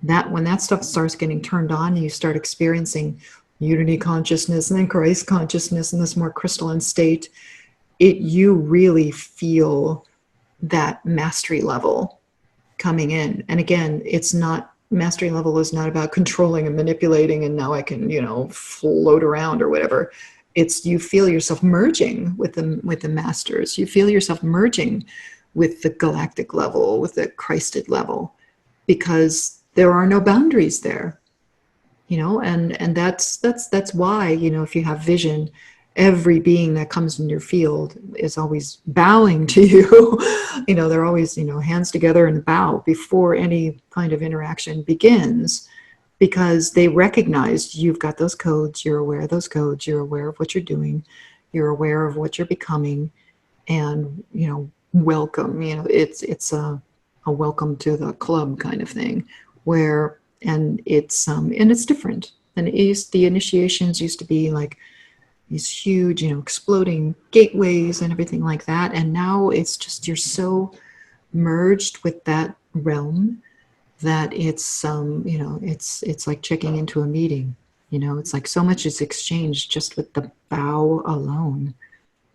that when that stuff starts getting turned on and you start experiencing unity consciousness and then Christ consciousness in this more crystalline state, you really feel that mastery level coming in. And again, mastery level is not about controlling and manipulating and now I can, float around or whatever. It's you feel yourself merging with the masters. You feel yourself merging with the galactic level, with the Christed level, because there are no boundaries there, and that's why, if you have vision, every being that comes in your field is always bowing to you. They're always, hands together and bow before any kind of interaction begins, because they recognize you've got those codes, you're aware of those codes, you're aware of what you're doing, you're aware of what you're becoming, and, welcome, it's a welcome to the club kind of thing, and it's different. And the initiations used to be like these huge, exploding gateways and everything like that. And now it's just, you're so merged with that realm that it's like checking into a meeting. It's like so much is exchanged just with the bow alone.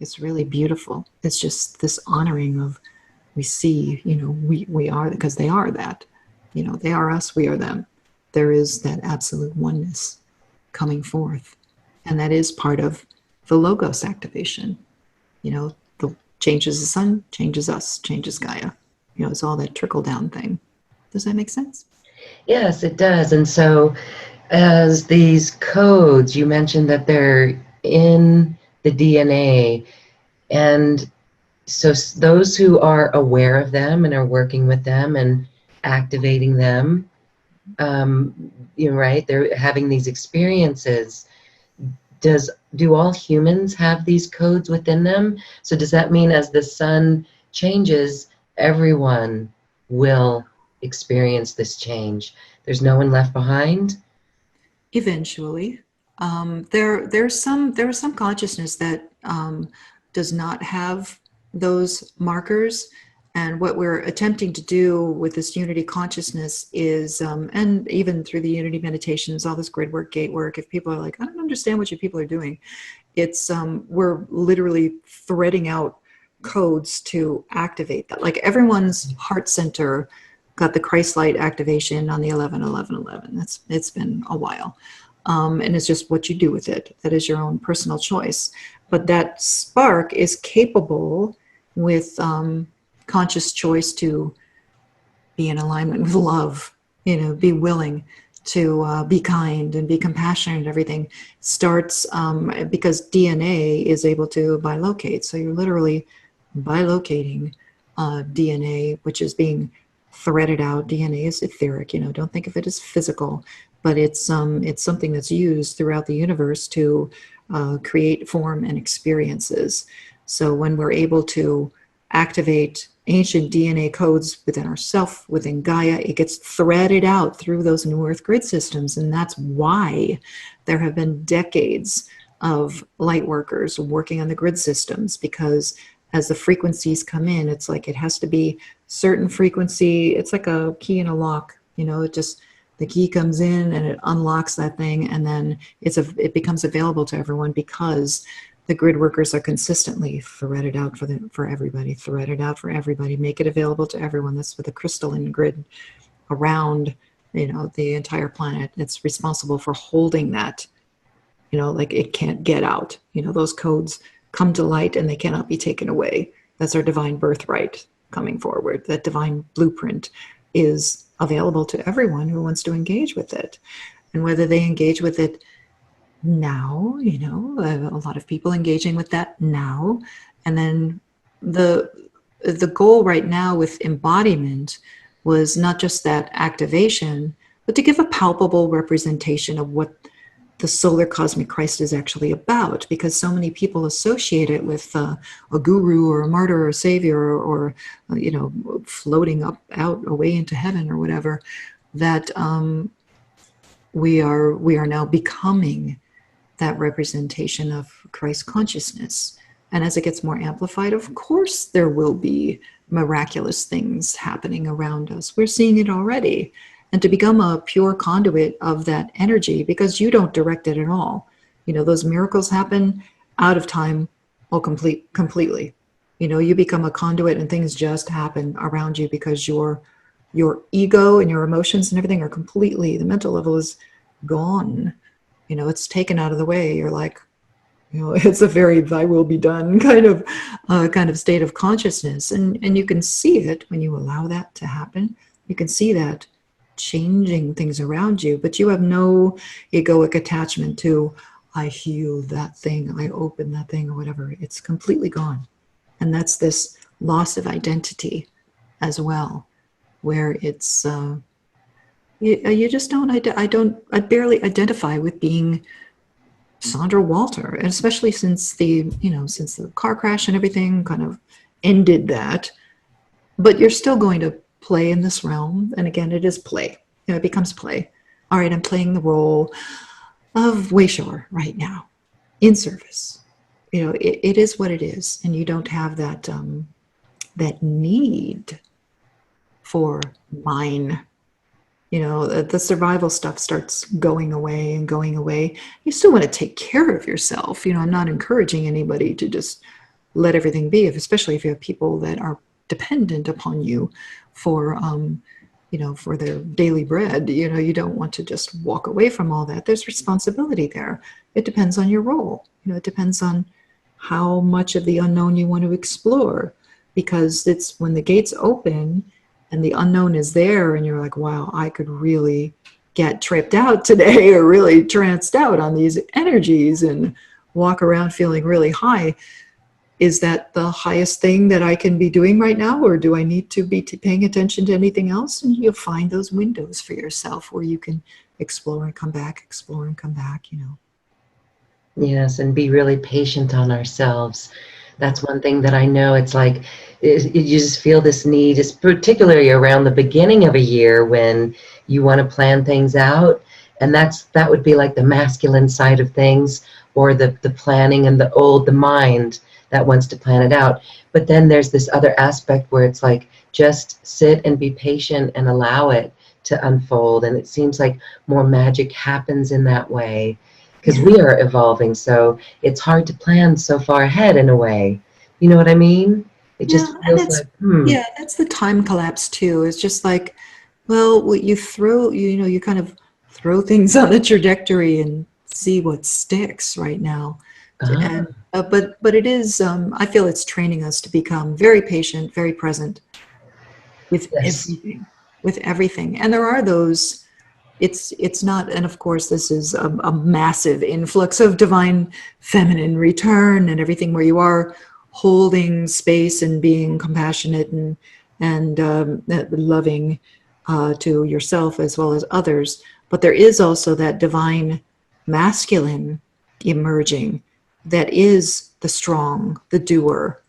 It's really beautiful. It's just this honoring of, we see, we are, because they are that, they are us, we are them. There is that absolute oneness coming forth. And that is part of the logos activation. The changes the sun, changes us, changes Gaia. It's all that trickle down thing. Does that make sense? Yes, it does. And so as these codes, you mentioned that they're in the DNA, and so those who are aware of them and are working with them and activating them, right, they're having these experiences. Do all humans have these codes within them? So does that mean as the sun changes, everyone will experience this change? There's no one left behind? Eventually. There's some consciousness that does not have those markers. And what we're attempting to do with this unity consciousness is, and even through the unity meditations, all this grid work, gate work, if people are like, I don't understand what you people are doing, it's, we're literally threading out codes to activate that. Like everyone's heart center got the Christ light activation on the 11-11-11. It's been a while. And it's just what you do with it. That is your own personal choice. But that spark is capable with conscious choice to be in alignment with love, be willing to be kind and be compassionate and everything. Starts because DNA is able to bilocate. So you're literally bilocating DNA, which is being threaded out. DNA is etheric, don't think of it as physical, but it's something that's used throughout the universe to create form and experiences. So when we're able to activate ancient DNA codes within ourself, within Gaia. It gets threaded out through those new Earth grid systems. And that's why there have been decades of light workers working on the grid systems, because as the frequencies come in, it's like it has to be certain frequency. It's like a key in a lock, it just, the key comes in and it unlocks that thing, and then it becomes available to everyone, because the grid workers are consistently threaded out for everybody, threaded out for everybody, make it available to everyone. That's with a crystalline grid around, the entire planet. It's responsible for holding that, like it can't get out. Those codes come to light and they cannot be taken away. That's our divine birthright coming forward. That divine blueprint is available to everyone who wants to engage with it. And whether they engage with it now, a lot of people engaging with that now. And then the goal right now with embodiment was not just that activation, but to give a palpable representation of what the solar cosmic Christ is actually about, because so many people associate it with a guru or a martyr or a savior or floating out away into heaven or whatever, that we are now becoming that representation of Christ consciousness. And as it gets more amplified, of course, there will be miraculous things happening around us. We're seeing it already. And to become a pure conduit of that energy, because you don't direct it at all. Those miracles happen out of time, completely. You become a conduit and things just happen around you because your ego and your emotions and everything are completely, the mental level is gone. It's taken out of the way. You're like, it's a very thy will be done kind of state of consciousness. And you can see it when you allow that to happen. You can see that changing things around you, but you have no egoic attachment to, I heal that thing, I open that thing, or whatever. It's completely gone. And that's this loss of identity as well, where it's you just don't, I barely identify with being Sandra Walter, and especially since since the car crash and everything kind of ended that. But you're still going to play in this realm, and again, it is play. It becomes play. All right, I'm playing the role of Wayshower right now, in service. It is what it is, and you don't have that that need for mine. The survival stuff starts going away and going away. You still want to take care of yourself. I'm not encouraging anybody to just let everything be, especially if you have people that are dependent upon you for for their daily bread. You don't want to just walk away from all that. There's responsibility there. It depends on your role. It depends on how much of the unknown you want to explore, because it's when the gates open and the unknown is there and you're like, wow, I could really get tripped out today or really tranced out on these energies and walk around feeling really high. Is that the highest thing that I can be doing right now? Or do I need to be paying attention to anything else? And you'll find those windows for yourself where you can explore and come back, explore and come back, Yes, and be really patient on ourselves. That's one thing that I know. It's like you just feel this need, is particularly around the beginning of a year when you want to plan things out. And that would be like the masculine side of things, or the planning and the mind that wants to plan it out. But then there's this other aspect where it's like, just sit and be patient and allow it to unfold. And it seems like more magic happens in that way, because we are evolving. So it's hard to plan so far ahead in a way. You know what I mean? It just feels like, Yeah, that's the time collapse too. It's just like, well, you kind of throw things on the trajectory and see what sticks right now. And, but it is, I feel it's training us to become very patient, very present with everything. And there are those, it's not, and of course this is a massive influx of divine feminine return and everything, where you are holding space and being compassionate and loving to yourself as well as others. But there is also that divine masculine emerging, that is the strong, the doer,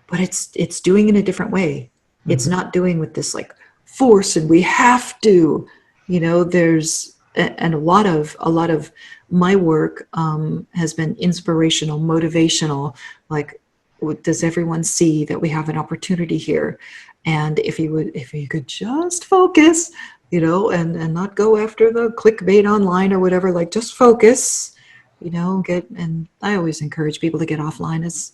but it's doing it in a different way. It's not doing with this like force and we have to, you know, and a lot of my work has been inspirational, motivational, like, does everyone see that we have an opportunity here? And if you could just focus, you know, and not go after the clickbait online or whatever, like just focus, you know, and I always encourage people to get offline as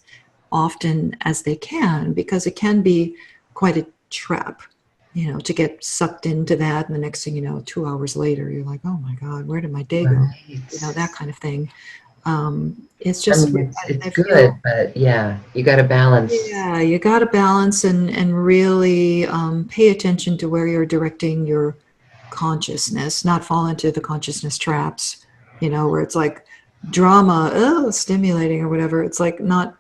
often as they can, because it can be quite a trap, you know, to get sucked into that. And the next thing you know, 2 hours later, you're like, oh my God, where did my day go? You know, that kind of thing. It's just, I mean, it's I good, feel, but yeah, you got to balance. yeah, you got to balance and really pay attention to where you're directing your consciousness, not fall into the consciousness traps, you know, where it's like drama, oh, stimulating or whatever. It's like not,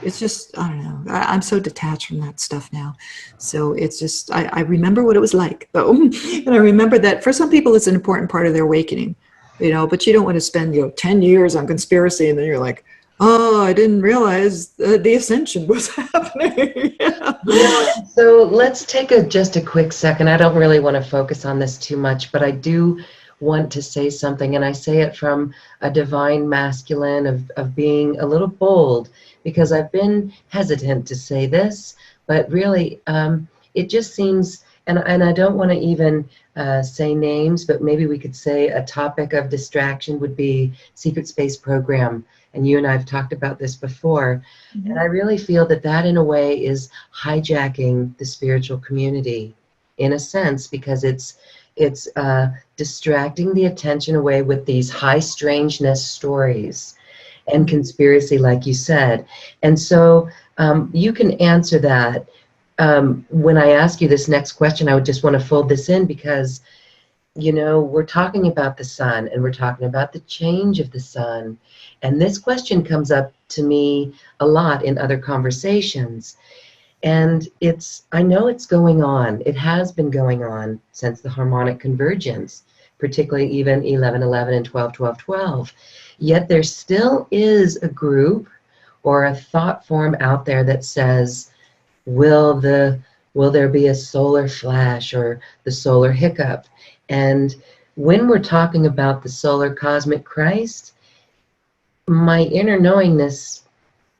it's just, I don't know. I'm so detached from that stuff now. So it's just, I remember what it was like, though. And I remember that for some people, it's an important part of their awakening, you know, but you don't want to spend, you know, 10 years on conspiracy. And then you're like, oh, I didn't realize the ascension was happening. Yeah. You know, and so let's take just a quick second. I don't really want to focus on this too much, but I do want to say something, and I say it from a divine masculine of being a little bold, because I've been hesitant to say this, but really it just seems, and I don't want to even say names, but maybe we could say a topic of distraction would be secret space program. And you and I have talked about this before. Mm-hmm. And I really feel that that in a way is hijacking the spiritual community in a sense, because it's distracting the attention away with these high strangeness stories and conspiracy, like you said. And so you can answer that. When I ask you this next question, I would just want to fold this in, because, you know, we're talking about the sun and we're talking about the change of the sun. And this question comes up to me a lot in other conversations. And I know it's going on. It has been going on since the harmonic convergence, particularly even 11-11 and 12-12-12. Yet there still is a group or a thought form out there that says, will there be a solar flash or the solar hiccup? And when we're talking about the solar cosmic Christ, my inner knowingness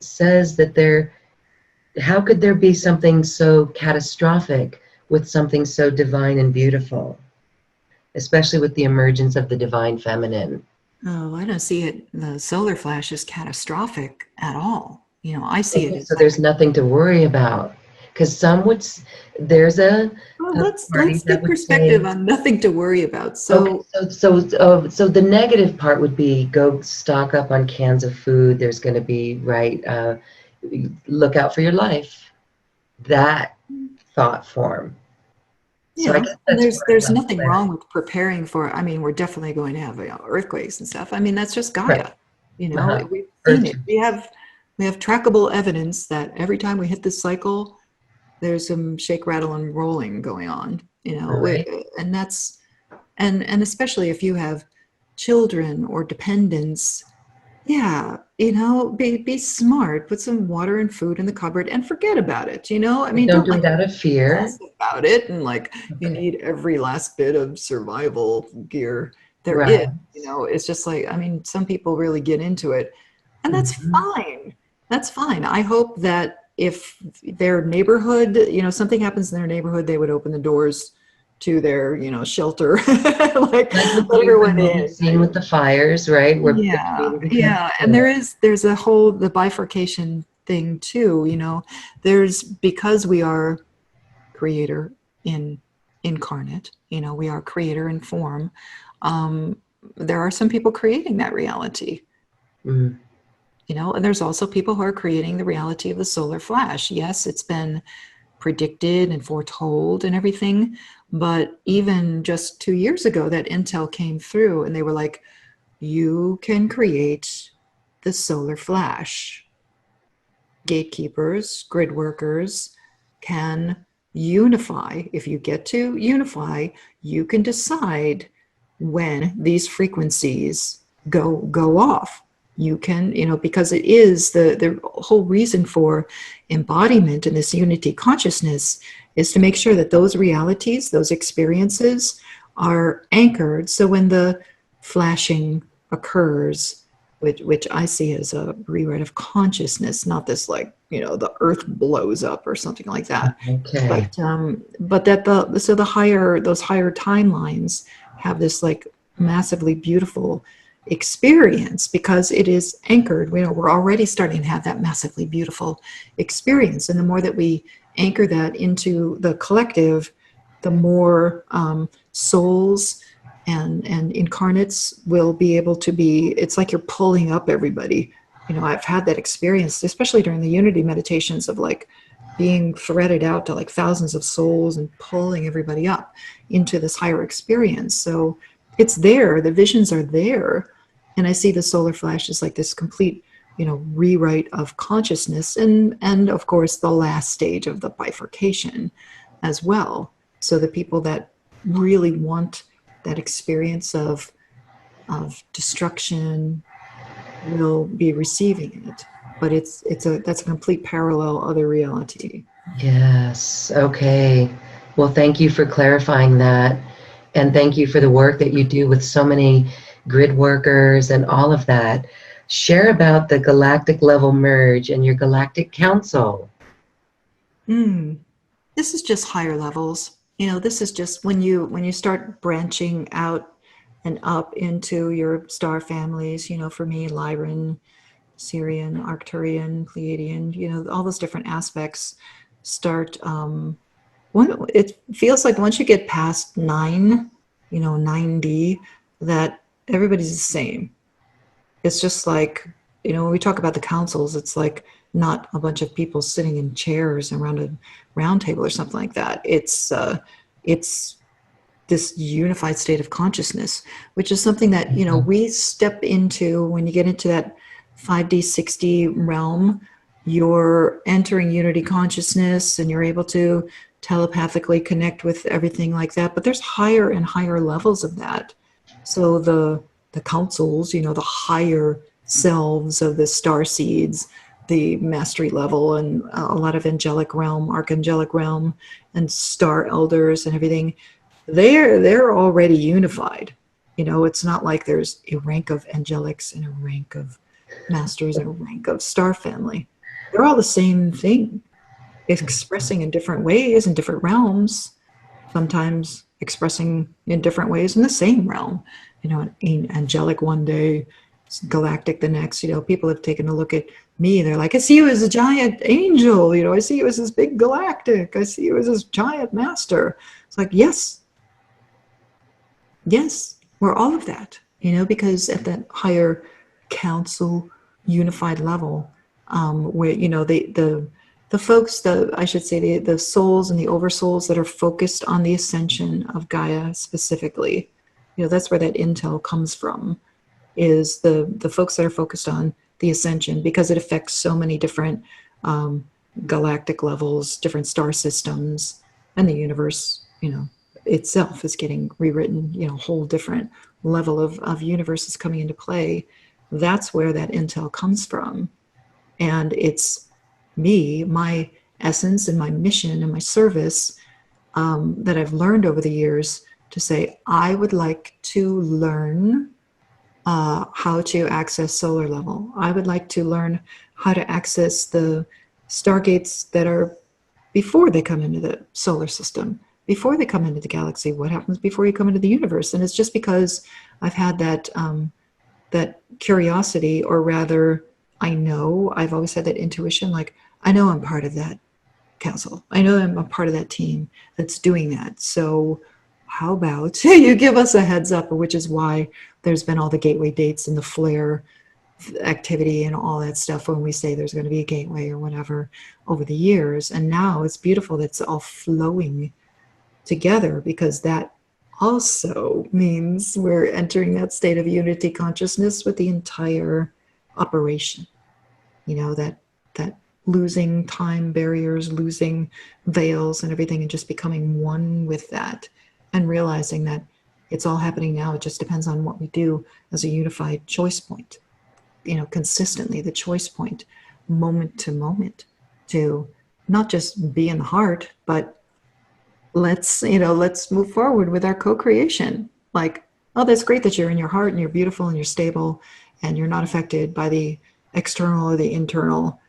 says that how could there be something so catastrophic with something so divine and beautiful, especially with the emergence of the divine feminine? Oh, I don't see it. The solar flash is catastrophic at all. You know, I see it as so there's nothing to worry about, because there's let's get perspective on nothing to worry about. So, okay, so the negative part would be go stock up on cans of food. There's going to be look out for your life. That thought form. Yeah, so I guess there's nothing wrong with preparing for. I mean, we're definitely going to have earthquakes and stuff. I mean, that's just Gaia. Right. You know, we've seen it. We have trackable evidence that every time we hit this cycle, there's some shake, rattle, and rolling going on. You know, right. And that's and especially if you have children or dependents. Yeah, you know, be smart. Put some water and food in the cupboard and forget about it. You know, I mean, don't do it out of fear about it, and you need every last bit of survival gear there is. You know, it's just like, I mean, some people really get into it, and that's fine. That's fine. I hope that if their neighborhood, you know, something happens in their neighborhood, they would open the doors to their, you know, shelter, let everyone in. Seen with the fires, right? Yeah. And there's the bifurcation thing too, you know, because we are creator incarnate, you know, we are creator in form. There are some people creating that reality. Mm-hmm. You know, and there's also people who are creating the reality of the solar flash. Yes, it's been predicted and foretold and everything, but even just 2 years ago, that intel came through and they were like, you can create the solar flash. Gatekeepers, grid workers can unify. If you get to unify, you can decide when these frequencies go off. you can, because it is the whole reason for embodiment in this unity consciousness is to make sure that those realities, those experiences are anchored. So when the flashing occurs, which I see as a rewrite of consciousness, not this like, the earth blows up or something like that. Okay. But that those higher timelines have this like massively beautiful experience because it is anchored. We're already starting to have that massively beautiful experience. And the more that we anchor that into the collective, the more souls and incarnates will be able to be, it's like you're pulling up everybody. I've had that experience, especially during the unity meditations of like being threaded out to like thousands of souls and pulling everybody up into this higher experience. So it's there, the visions are there. And I see the solar flash as like this complete, rewrite of consciousness and of course the last stage of the bifurcation as well. So the people that really want that experience of destruction will be receiving it. But that's a complete parallel other reality. Yes. Okay. Well, thank you for clarifying that. And thank you for the work that you do with so many grid workers and all of that. Share about the galactic level merge and your galactic council. This is just higher levels. This is just when you start branching out and up into your star families, for me, Lyran, Sirian, Arcturian, Pleiadian, all those different aspects start. It feels like once you get past 9, 9D, that everybody's the same. It's just like, when we talk about the councils, it's like not a bunch of people sitting in chairs around a round table or something like that. It's this unified state of consciousness, which is something that, we step into when you get into that 5D, 6D realm. You're entering unity consciousness and you're able to telepathically connect with everything like that. But there's higher and higher levels of that. So the councils, the higher selves of the star seeds, the mastery level, and a lot of angelic realm, archangelic realm, and star elders and everything, they're already unified. It's not like there's a rank of angelics and a rank of masters and a rank of star family. They're all the same thing, expressing in different ways in different realms, sometimes expressing in different ways in the same realm. Angelic one day, galactic the next. People have taken a look at me. They're like, I see you as a giant angel. I see you as this big galactic. I see you as this giant master. It's like, yes, we're all of that, because at that higher council unified level, where, the folks, I should say the souls and the oversouls that are focused on the ascension of Gaia specifically, that's where that intel comes from, is the folks that are focused on the ascension, because it affects so many different galactic levels, different star systems, and the universe, itself is getting rewritten, a whole different level of universes coming into play. That's where that intel comes from. And it's me, my essence and my mission and my service that I've learned over the years to say, I would like to learn how to access solar level. I would like to learn how to access the stargates that are before they come into the solar system, before they come into the galaxy. What happens before you come into the universe? And it's just because I've had that that curiosity, or rather, I've always had that intuition, like, I know I'm part of that council. I know I'm a part of that team that's doing that. So how about you give us a heads up, which is why there's been all the gateway dates and the flare activity and all that stuff when we say there's going to be a gateway or whatever over the years. And now it's beautiful that it's all flowing together, because that also means we're entering that state of unity consciousness with the entire operation. That losing time barriers, losing veils and everything, and just becoming one with that, and realizing that it's all happening now. It just depends on what we do as a unified choice point. consistently the choice point, moment to moment, to not just be in the heart, but let's move forward with our co-creation. Like, oh, that's great that you're in your heart and you're beautiful and you're stable and you're not affected by the external or the internal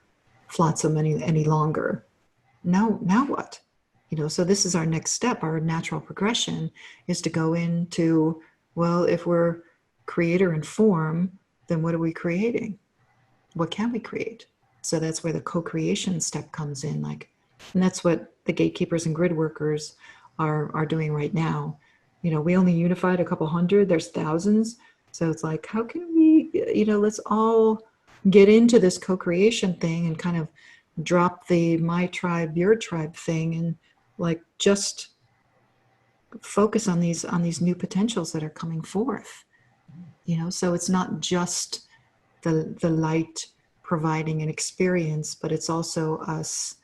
flotsam any longer. Now what? So this is our next step. Our natural progression is to go into, well, if we're creator in form, then what are we creating? What can we create? So that's where the co-creation step comes in. And that's what the gatekeepers and grid workers are doing right now. We only unified a couple hundred, there's thousands. So it's like, how can we, let's all get into this co-creation thing and kind of drop the my tribe, your tribe thing, and just focus on these new potentials that are coming forth. So it's not just the light providing an experience, but it's also us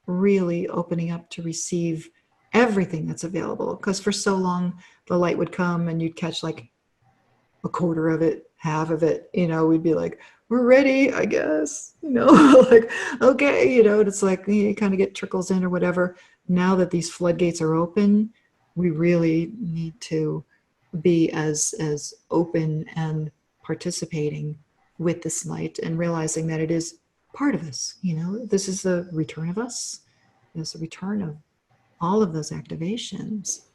really opening up to receive everything that's available. Because for so long, the light would come and you'd catch a quarter of it, half of it, we'd be like, we're ready, I guess, okay, and it's like, you kind of get trickles in or whatever. Now that these floodgates are open, we really need to be as open and participating with this light and realizing that it is part of us. This is the return of us. It's the return of all of those activations.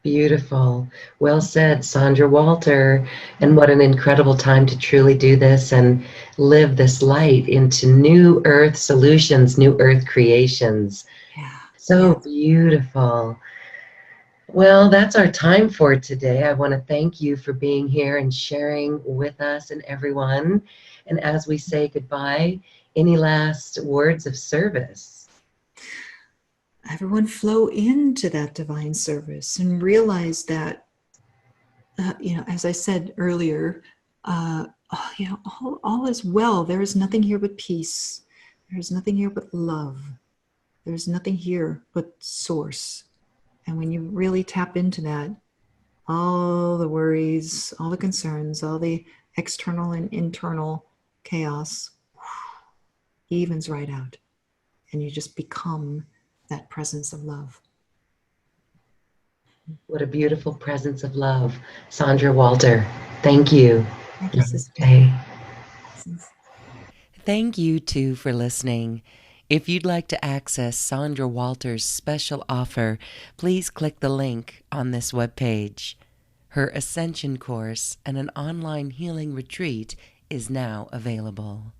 Beautiful. Well said, Sandra Walter. And what an incredible time to truly do this and live this light into new earth solutions, new earth creations. Yeah. So beautiful. Well, that's our time for today. I want to thank you for being here and sharing with us and everyone. And as we say goodbye, any last words of service? Everyone flow into that divine service and realize that, as I said earlier, all is well. There is nothing here but peace. There is nothing here but love. There is nothing here but source. And when you really tap into that, all the worries, all the concerns, all the external and internal chaos evens right out. And you just become that presence of love. What a beautiful presence of love. Sandra Walter, thank you. Thank you, sister. Thank you, too, for listening. If you'd like to access Sandra Walter's special offer, please click the link on this webpage. Her Ascension course and an online healing retreat is now available.